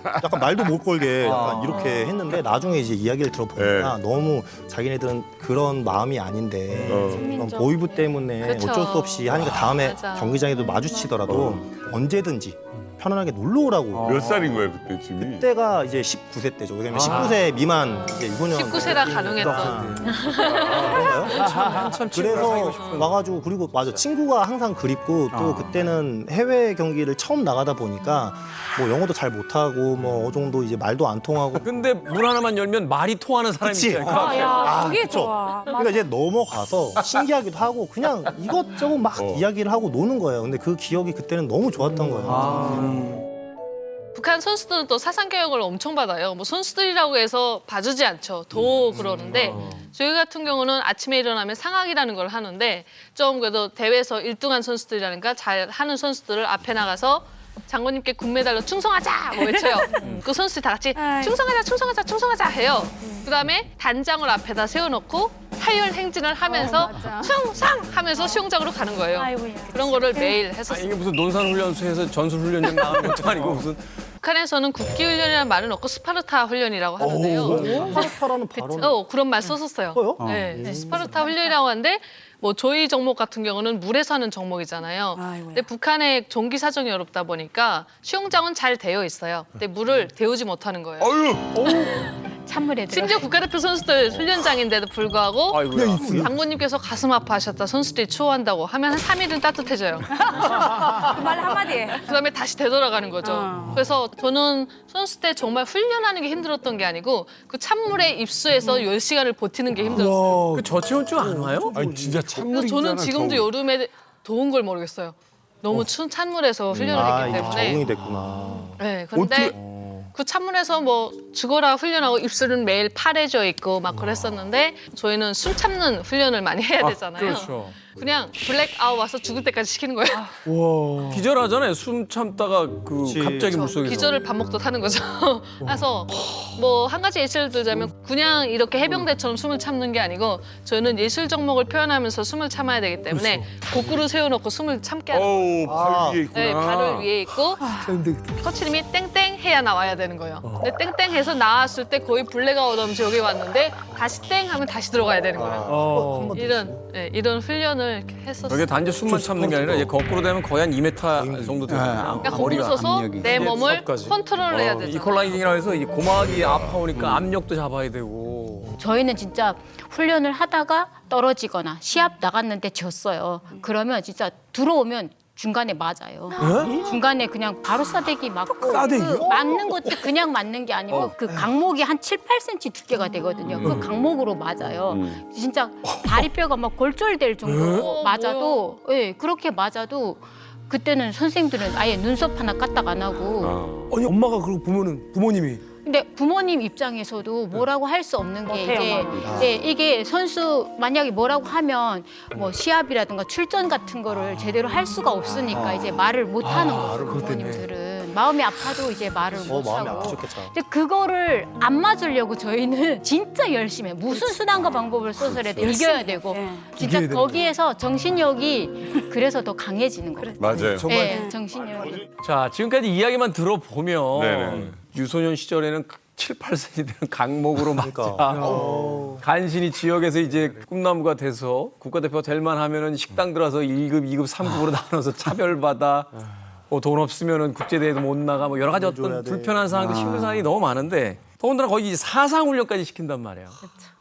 Speaker 7: 약간 말도 못 걸게 약간 이렇게 했는데 나중에 이제 이야기를 들어보니까 너무 자기네들은 그런 마음이 아닌데 그런 보이부 때문에
Speaker 5: 그쵸.
Speaker 7: 어쩔 수 없이 하니까 다음에
Speaker 5: 맞아.
Speaker 7: 경기장에도 마주치더라도 언제든지 편안하게 놀러 오라고.
Speaker 1: 몇 살인 거예요 그때쯤이?
Speaker 7: 그때가 이제 19세 때죠. 왜냐면 19세 미만 이제 유소년
Speaker 5: 19세라 가능했던.
Speaker 7: 그런가요? 그래서 와가지고 그리고 맞아 친구가 항상 그립고 또 그때는 해외 경기를 처음 나가다 보니까 뭐 영어도 잘 못하고 뭐 어느 정도 이제 말도 안 통하고.
Speaker 4: 근데 문 하나만 열면 말이 통하는 사람이
Speaker 7: 그치?
Speaker 4: 있잖아요.
Speaker 11: 그게
Speaker 7: 그쵸.
Speaker 11: 좋아.
Speaker 7: 그러니까 이제 넘어가서 신기하기도 하고 그냥 이것저것 막 이야기를 하고 노는 거예요. 근데 그 기억이 그때는 너무 좋았던 거예요.
Speaker 5: 북한 선수들은 또 사상 교육을 엄청 받아요. 뭐 선수들이라고 해서 봐주지 않죠. 더 그러는데 저희 같은 경우는 아침에 일어나면 상학이라는 걸 하는데 좀 그래도 대회에서 1등한 선수들이라든가 잘 하는 선수들을 앞에 나가서 장군님께 금메달로 충성하자 뭐 외쳐요. 그 선수들 다 같이 충성하자 충성하자 충성하자 해요. 그다음에 단장을 앞에다 세워놓고 타열 행진을 하면서 충성 하면서 수영장으로 가는 거예요.
Speaker 11: 아이고야.
Speaker 5: 그런 거를 매일 했었어요.
Speaker 4: 이게 무슨 논산훈련소에서 전술훈련장 나가는 것도 아니고 무슨.
Speaker 5: 북한에서는 국기훈련이라는 말은 없고 스파르타 훈련이라고 하는데요.
Speaker 7: 스파르타라는 발언.
Speaker 5: 그런 말 썼었어요. 네, 스파르타 훈련이라고 하는데 뭐 저희 종목 같은 경우는 물에서 하는 종목이잖아요. 근데 북한의 종기 사정이 어렵다 보니까 수영장은 잘 되어 있어요. 근데 물을 데우지 못하는 거예요.
Speaker 2: 찬물에 들어.
Speaker 5: 심지어 국가대표 선수들 훈련장인데도 불구하고 장군님께서 가슴 아파하셨다. 선수들이 추워한다고 하면 한 3일은 따뜻해져요.
Speaker 11: 그 말 한마디에.
Speaker 5: 그다음에 다시 되돌아가는 거죠. 그래서 저는 선수 때 정말 훈련하는 게 힘들었던 게 아니고 그 찬물에 입수해서 10시간을 버티는 게 힘들었어요.
Speaker 4: 그 저체온증 안 와요?
Speaker 1: 아니 진짜
Speaker 5: 그래서
Speaker 1: 찬물이
Speaker 5: 저는 지금도 여름에 더운 걸 모르겠어요. 너무 추운 찬물에서 훈련을 했기
Speaker 7: 이게
Speaker 5: 때문에.
Speaker 7: 적응이 됐구나.
Speaker 5: 네, 근데 그 찬물에서 뭐 죽어라 훈련하고 입술은 매일 파래져 있고 막 그랬었는데 저희는 숨 참는 훈련을 많이 해야 되잖아요.
Speaker 12: 그렇죠.
Speaker 5: 그냥 블랙아웃 와서 죽을 때까지 시키는 거예요.
Speaker 4: 기절하잖아요. 숨 참다가 그 갑자기 물속에서.
Speaker 5: 기절을 밥 먹듯 하는 거죠. 그래서 뭐 한 가지 예시를 들자면 그냥 이렇게 해병대처럼 숨을 참는 게 아니고 저희는 예술 종목을 표현하면서 숨을 참아야 되기 때문에 거꾸로 세워놓고 숨을 참게 하는 거예요.
Speaker 1: 발 위에 있구나.
Speaker 5: 네, 발을 위에 있고 코치님이 땡땡 해야 나와야 되는 거예요. 근데 땡땡 해서 나왔을 때 거의 블랙아웃 하면서 여기 왔는데 다시 땡 하면 다시 들어가야 되는 거예요. 이런 훈련을 이렇게 했었어요.
Speaker 4: 저게 단지 숨만 참는 게 아니라 이제 거꾸로 되면 거의 한 2m 정도 되잖아요.
Speaker 5: 그러니까 거꾸로 서서 내 몸을 컨트롤을 해야 되죠.
Speaker 4: 이퀄라이징이라고 해서 이 고막이 아파오니까 압력도 잡아야 되고.
Speaker 2: 저희는 진짜 훈련을 하다가 떨어지거나 시합 나갔는데 졌어요. 그러면 진짜 들어오면 중간에 맞아요. 중간에 그냥 바로 싸대기 맞고 그 맞는 것도 그냥 맞는 게 아니고 그 강목이 한 7, 8cm 두께가 되거든요. 그 강목으로 맞아요. 진짜 다리뼈가 막 골절될 정도로 맞아도 그렇게 맞아도 그때는 선생님들은 아예 눈썹 하나 까딱 안 하고
Speaker 3: 아니 엄마가 그러고 보면은 부모님이
Speaker 2: 근데 부모님 입장에서도 뭐라고 할 수 없는 게 이게 선수 만약에 뭐라고 하면 뭐 시합이라든가 출전 같은 거를 제대로 할 수가 없으니까 이제 말을 못 하는 거죠. 부모님들은 마음이 아파도 이제 말을 못
Speaker 7: 마음이
Speaker 2: 하고.
Speaker 7: 아프셨겠다.
Speaker 2: 근데 그거를 안 맞으려고 저희는 진짜 열심히 해요. 무슨 수단과 방법을 써서라도 이겨야 되고 진짜 거기에서 정신력이 그래서 더 강해지는 거예요.
Speaker 1: 맞아요.
Speaker 2: 네, 정신력이.
Speaker 4: 자, 지금까지 이야기만 들어보면
Speaker 1: 네네.
Speaker 4: 유소년 시절에는 7, 8세이 되는 강목으로 맞자 간신히 지역에서 이제 꿈나무가 돼서 국가대표가 될 만하면은 식당 들어와서 1급, 2급, 3급으로 나눠서 차별받아 돈 없으면은 국제대회도 못 나가 뭐 여러 가지 어떤 불편한 상황들 힘든 상황이 너무 많은데 더군다나 거기 사상훈련까지 시킨단 말이에요.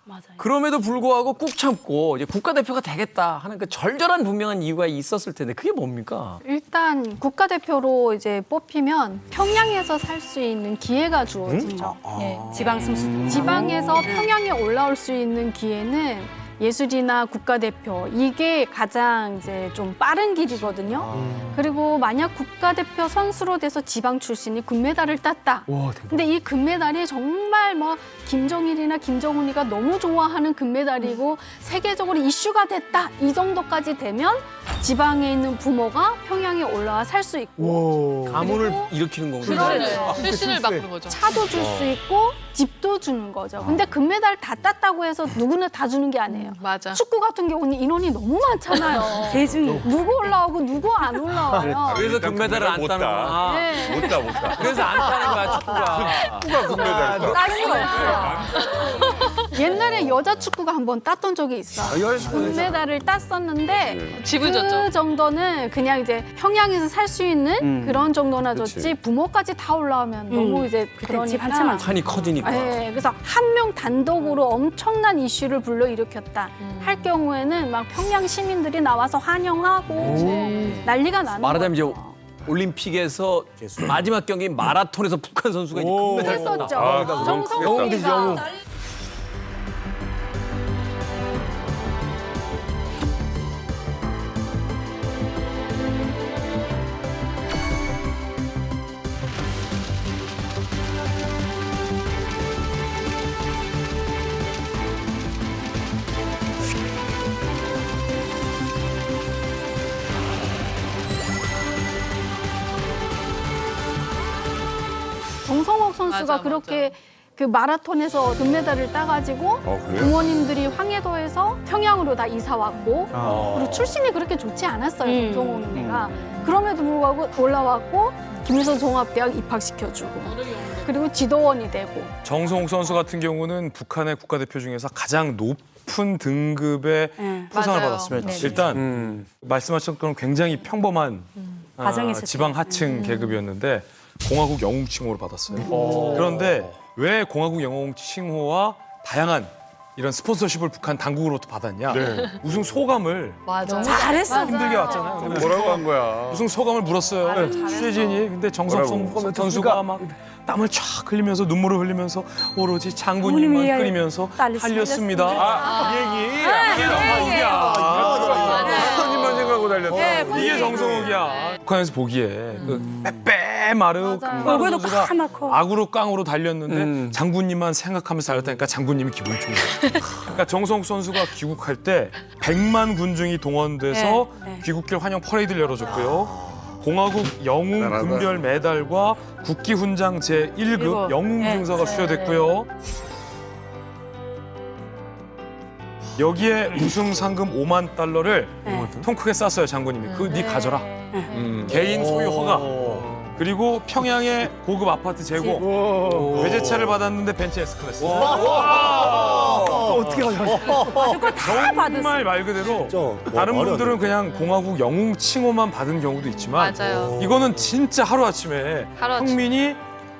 Speaker 11: 맞아요.
Speaker 4: 그럼에도 불구하고 꾹 참고 이제 국가대표가 되겠다 하는 그 절절한 분명한 이유가 있었을 텐데 그게 뭡니까?
Speaker 8: 일단 국가대표로 이제 뽑히면 평양에서 살 수 있는 기회가 주어지죠. 예.
Speaker 11: 지방 승수.
Speaker 8: 지방에서 평양에 올라올 수 있는 기회는 예술이나 국가대표 이게 가장 이제 좀 빠른 길이거든요. 그리고 만약 국가대표 선수로 돼서 지방 출신이 금메달을 땄다. 근데 이 금메달이 정말 뭐 김정일이나 김정은이가 너무 좋아하는 금메달이고 세계적으로 이슈가 됐다. 이 정도까지 되면 지방에 있는 부모가 평양에 올라와 살 수 있고
Speaker 4: 가문을 일으키는 거군요.
Speaker 8: 그렇죠.
Speaker 5: 출신을 바꾸는 거죠.
Speaker 8: 차도 줄 수 있고 집도 주는 거죠. 근데 금메달 다 땄다고 해서 누구나 다 주는 게 아니에요.
Speaker 5: 맞아.
Speaker 8: 축구 같은 경우는 인원이 너무 많잖아요.
Speaker 11: 대중이.
Speaker 8: 누구 올라오고 누구 안 올라와요.
Speaker 4: 그래서 금메달을 안 따는 거야.
Speaker 8: 네.
Speaker 1: 못 따.
Speaker 4: 그래서 안 따는 거야, 축구가.
Speaker 1: 축구가 금메달.
Speaker 8: 딸 수가 없어. 옛날에 여자 축구가 한번 땄던 적이 있어요. 금메달을 땄었는데
Speaker 5: 집을
Speaker 8: 그
Speaker 5: 줬죠.
Speaker 8: 정도는 그냥 이제 평양에서 살 수 있는 그런 정도나 줬지 부모까지 다 올라오면 너무 이제
Speaker 11: 그때 집
Speaker 8: 그러니까
Speaker 11: 한 채만
Speaker 4: 판이 커지니까.
Speaker 8: 네, 그래서 한 명 단독으로 엄청난 이슈를 불러일으켰다 할 경우에는 막 평양 시민들이 나와서 환영하고 난리가 나는
Speaker 4: 말하자면 이제
Speaker 8: 거죠.
Speaker 4: 올림픽에서 마지막 경기 마라톤에서 북한 선수가 이제 금메달을 땄다.
Speaker 8: 했었죠. 정성호가 정성호 선수가
Speaker 5: 맞아,
Speaker 8: 그렇게 그 마라톤에서 금메달을 따가지고
Speaker 1: 그래요?
Speaker 8: 부모님들이 황해도에서 평양으로 다 이사 왔고 그리고 출신이 그렇게 좋지 않았어요. 정성호가 그럼에도 불구하고 올라왔고 김일성 종합대학 입학시켜주고 그리고 지도원이 되고
Speaker 12: 정성욱 선수 같은 경우는 북한의 국가대표 중에서 가장 높은 등급의 포상을
Speaker 5: 맞아요.
Speaker 12: 받았습니다.
Speaker 2: 네.
Speaker 12: 일단 말씀하신 것처럼 굉장히 평범한
Speaker 11: 가정에서
Speaker 12: 지방 하층 계급이었는데 공화국 영웅 칭호를 받았어요. 그런데 왜 공화국 영웅 칭호와 다양한 이런 스폰서십을 북한 당국으로부터 받았냐? 우승 소감을
Speaker 5: 맞아.
Speaker 11: 잘했어.
Speaker 12: 힘들게 왔잖아요. 근데
Speaker 1: 뭐라고 한 거야?
Speaker 12: 우승 소감을 물었어요. 취재진이. 근데 정성성 선수가 막 땀을 쫙 흘리면서 눈물을 흘리면서 오로지 장군님만
Speaker 11: 부모님이
Speaker 12: 끓이면서
Speaker 11: 딸이
Speaker 12: 달렸습니다.
Speaker 1: 이 얘기. 이게 선생님만 생각하고 달렸다.
Speaker 12: 이게 정성욱이야. 북한에서 보기에 그 빼빼 마르고
Speaker 11: 얼굴도
Speaker 12: 선수가
Speaker 11: 까맣고.
Speaker 12: 악으로 깡으로 달렸는데 장군님만 생각하면서 달렸다니까 장군님이 기분이 좋은 거야. 그러니까 정성욱 선수가 귀국할 때 100만 군중이 동원돼서 귀국길 환영 퍼레이드를 열어줬고요. 공화국 영웅 금별 메달과 국기 훈장 제1급 영웅 증서가 수여됐고요. 여기에 우승 상금 5만 달러를 통 크게 쌌어요, 장군님이. 그거 네 가져라. 개인 소유 허가. 그리고 평양에 고급 아파트 제공. 외제차를 받았는데 벤츠 S클래스.
Speaker 3: 어떻게 가져가지?
Speaker 11: 그거 다 받았어.
Speaker 12: 정말 말 그대로 다른 분들은 그냥 공화국 영웅 칭호만 받은 경우도 있지만
Speaker 5: 맞아요.
Speaker 12: 이거는 진짜 하루아침에
Speaker 5: 하루아침에.
Speaker 12: 평민이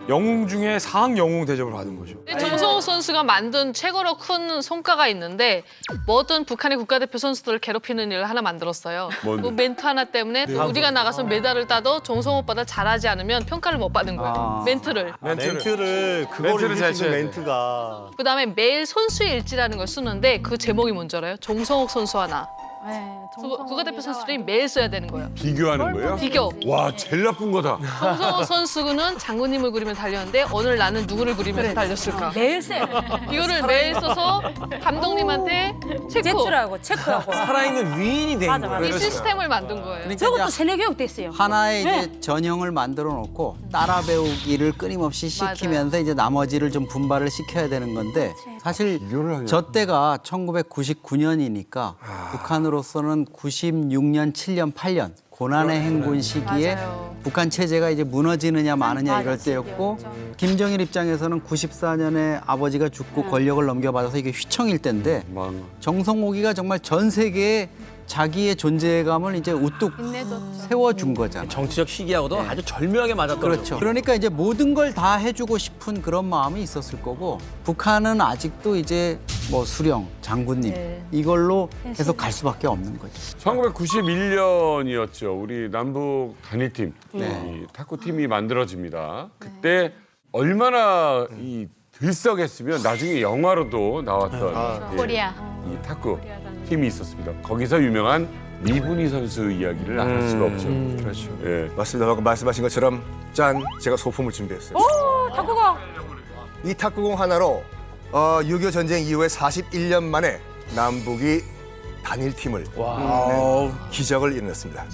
Speaker 12: 영웅 중에 상학 영웅 대접을 받은 거죠.
Speaker 5: 정성호 선수가 만든 최고로 큰 성과가 있는데 모든 북한의 국가대표 선수들을 괴롭히는 일을 하나 만들었어요.
Speaker 1: 뭔데?
Speaker 5: 그 멘트 하나 때문에 우리가 나가서 메달을 따도 정성호보다 잘하지 않으면 평가를 못 받는 거예요. 멘트를.
Speaker 7: 멘트를 그거를
Speaker 12: 멘트를 잘
Speaker 7: 이길 수 있는
Speaker 12: 쳐야 돼.
Speaker 7: 멘트가
Speaker 5: 그다음에 매일 선수의 일지라는 걸 쓰는데 그 제목이 뭔지 알아요? 정성욱 선수와 나.
Speaker 8: 네,
Speaker 5: 국가대표 선수들이 매일 써야 되는 거예요.
Speaker 1: 비교하는 거예요?
Speaker 5: 비교.
Speaker 1: 와, 제일 나쁜 거다.
Speaker 5: 정성호 선수는 장군님을 그리면서 달렸는데 오늘 나는 누구를 그리면서 달렸을까?
Speaker 11: 매일 써요.
Speaker 5: 이거를 매일 써서 감독님한테
Speaker 11: 제출하고 체크하고.
Speaker 13: 살아있는 위인이 된
Speaker 11: 맞아,
Speaker 13: 거예요.
Speaker 5: 이 시스템을 만든 거예요.
Speaker 13: 그러니까
Speaker 11: 저것도
Speaker 13: 이제
Speaker 11: 세뇌 교육 됐어요.
Speaker 13: 하나의
Speaker 11: 네.
Speaker 13: 이제 전형을 만들어 놓고 따라 배우기를 끊임없이 시키면서 이제 나머지를 좀 분발을 시켜야 되는 건데 사실 저 때가 1999년이니까 북한으로서는 96년, 7년, 8년 고난의 행군 시기에 북한 체제가 이제 무너지느냐 마느냐 이럴 때였고 김정일 입장에서는 94년에 아버지가 죽고 권력을 넘겨받아서 이게 휘청일 때인데 정성호기가 정말 전 세계에 자기의 존재감을 이제 우뚝 세워준 거잖아요.
Speaker 4: 정치적 시기하고도 아주 절묘하게 맞았던
Speaker 13: 그렇죠. 그러니까 이제 모든 걸 다 해주고 싶은 그런 마음이 있었을 거고 북한은 아직도 이제 뭐 수령, 장군님 이걸로 계속 갈 수밖에 없는 거죠.
Speaker 1: 1991년이었죠. 우리 남북 단일팀, 이 탁구팀이 만들어집니다. 그때 얼마나 이 들썩했으면 나중에 영화로도 나왔던
Speaker 2: 코리아.
Speaker 1: 이 탁구 팀이 있었습니다. 거기서 유명한 미분희 선수 이야기를 안 할 수가 없죠.
Speaker 10: 그렇죠.
Speaker 1: 예.
Speaker 10: 맞습니다. 방금 말씀하신 것처럼 짠 제가 소품을 준비했어요.
Speaker 11: 오, 탁구공.
Speaker 10: 이 탁구공 하나로 6.25 전쟁 이후에 41년 만에 남북이 단일팀을 기적을 이뤄냈습니다.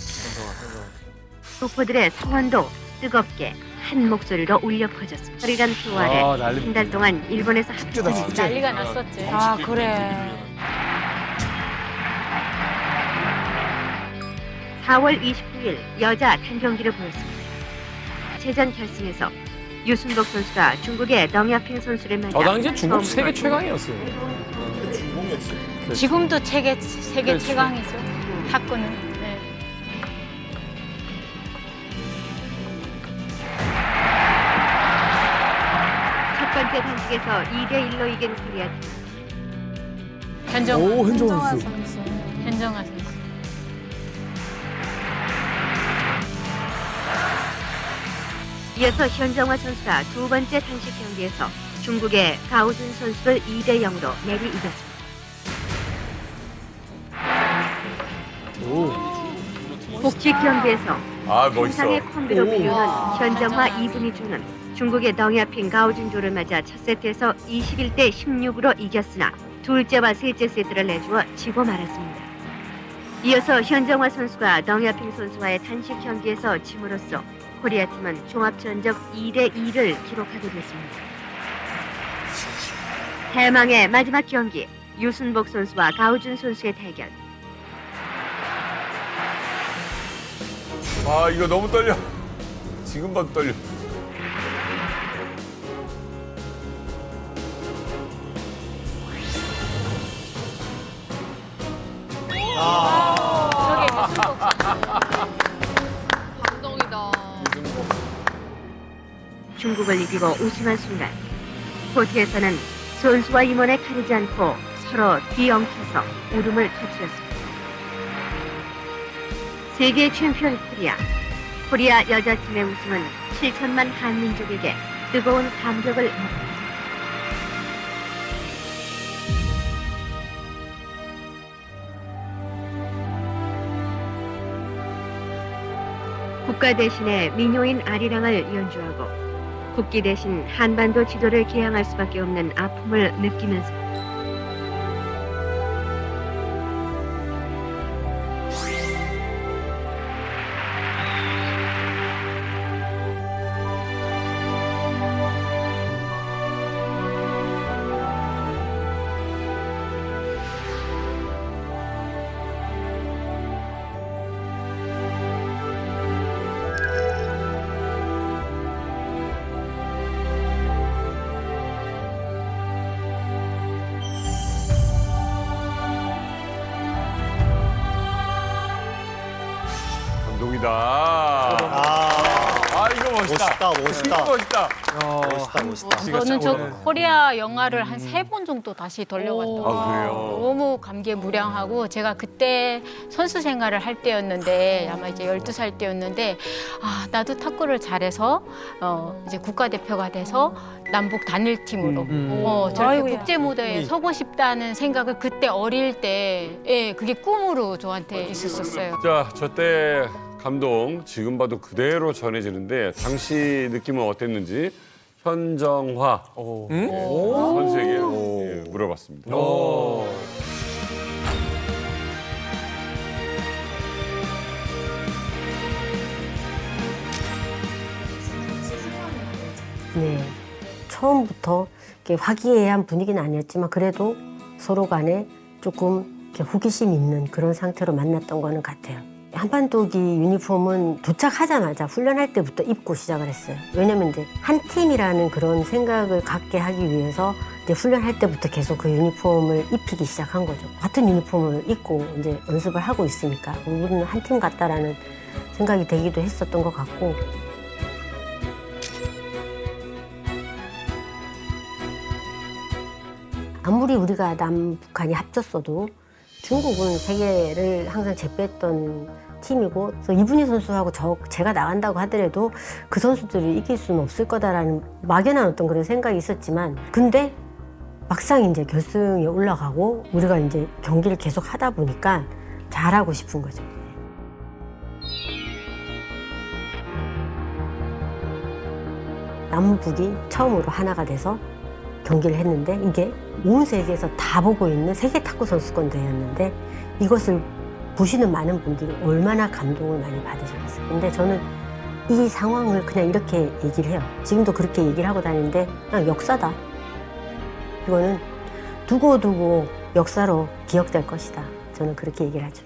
Speaker 16: 소포들의 성원도 뜨겁게 한 목소리로 울려 퍼졌습니다. 서리란 표 아래 한 달 동안 일본에서 합주하니
Speaker 2: 난리가 났었지.
Speaker 11: 아, 그래.
Speaker 16: 4월 29일 여자 단경기를 보였습니다. 재전 결승에서 유순복 선수가 중국의 덩야핑 선수를 만나
Speaker 4: 저 당시에 중국 세계 최강이었어요.
Speaker 2: 지금도 세계 최강이죠. 탁구는. 네.
Speaker 16: 첫 번째 단식에서 2대1로 이긴 코리아 팀.
Speaker 2: 현정화 선수. 현정화 선수.
Speaker 16: 이어서 현정화 선수가 두 번째 단식 경기에서 중국의 가오준 선수를 2대0으로 내리 이겼습니다. 복식 경기에서
Speaker 1: 멋있어.
Speaker 16: 상의 콤비로 불리는 현정화 이분희 조는 중국의 덩야핑 가오준조를 맞아 첫 세트에서 21대 16으로 이겼으나 둘째와 셋째 세트를 내주어 지고 말았습니다. 이어서 현정화 선수가 덩야핑 선수와의 단식 경기에서 짐으로써 코리아 팀은 종합 전적 2대2를 기록하게 됐습니다. 대망의 마지막 경기 유순복 선수와 가오준 선수의 대결.
Speaker 1: 아, 이거 너무 떨려. 지금 봐도 떨려.
Speaker 5: 감동이다.
Speaker 16: 중국을 이기고 우승한 순간 코트에서는 선수와 임원에 가리지 않고 서로 뒤엉켜서 울음을 터뜨렸습니다. 세계 챔피언 코리아 여자팀의 우승은 7천만 한민족에게 뜨거운 감격을 먹었습니다. 국가 대신에 민요인 아리랑을 연주하고 국기 대신 한반도 지도를 개항할 수밖에 없는 아픔을 느끼면서
Speaker 1: 감동이다. 아, 이거 멋있다.
Speaker 7: 멋있다.
Speaker 1: 멋있다.
Speaker 2: 저는 저 코리아 영화를 한 3번 정도 다시 돌려봤던 것 같아요. 너무 감개무량하고 제가 그때 선수 생활을 할 때였는데 아마 이제 12살 때였는데 아 나도 탁구를 잘해서 이제 국가대표가 돼서 남북 단일팀으로 저렇게 국제 무대에 서고 싶다는 생각을 그때 어릴 때 그게 꿈으로 저한테 있었어요.
Speaker 1: 자, 저 때 감동 지금 봐도 그대로 전해지는데 당시 느낌은 어땠는지 현정화 선수에게 물어봤습니다.
Speaker 17: 네, 처음부터 이렇게 화기애애한 분위기는 아니었지만 그래도 서로 간에 조금 이렇게 호기심 있는 그런 상태로 만났던 거는 같아요. 한반도기 유니폼은 도착하자마자 훈련할 때부터 입고 시작을 했어요. 왜냐면 이제 한 팀이라는 그런 생각을 갖게 하기 위해서 이제 훈련할 때부터 계속 그 유니폼을 입히기 시작한 거죠. 같은 유니폼을 입고 이제 연습을 하고 있으니까 우리는 한 팀 같다라는 생각이 되기도 했었던 것 같고. 아무리 우리가 남북한이 합쳤어도 중국은 세계를 항상 제패했던 팀이고, 그래서 이분희 선수하고 제가 나간다고 하더라도 그 선수들을 이길 수는 없을 거다라는 막연한 어떤 그런 생각이 있었지만, 근데 막상 이제 결승에 올라가고 우리가 이제 경기를 계속 하다 보니까 잘하고 싶은 거죠. 남북이 처음으로 하나가 돼서 경기를 했는데 이게 온 세계에서 다 보고 있는 세계 탁구 선수권 대회였는데 이것을 보시는 많은 분들이 얼마나 감동을 많이 받으셨겠어요. 근데 저는 이 상황을 그냥 이렇게 얘기를 해요. 지금도 그렇게 얘기를 하고 다니는데 그냥 역사다. 이거는 두고두고 역사로 기억될 것이다. 저는 그렇게 얘기를 하죠.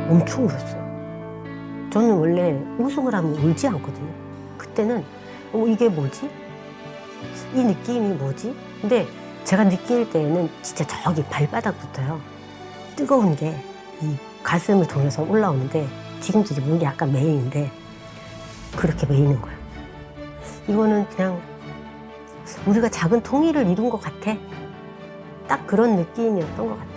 Speaker 17: 엄청 울었어요. 저는 원래 우승을 하면 울지 않거든요. 그때는 이게 뭐지? 이 느낌이 뭐지? 근데 제가 느낄 때에는 진짜 저기 발바닥부터요. 뜨거운 게 이 가슴을 통해서 올라오는데 지금도 이제 목이 약간 메이는데 그렇게 메이는 거예요. 이거는 그냥 우리가 작은 통일을 이룬 것 같아. 딱 그런 느낌이었던 것 같아요.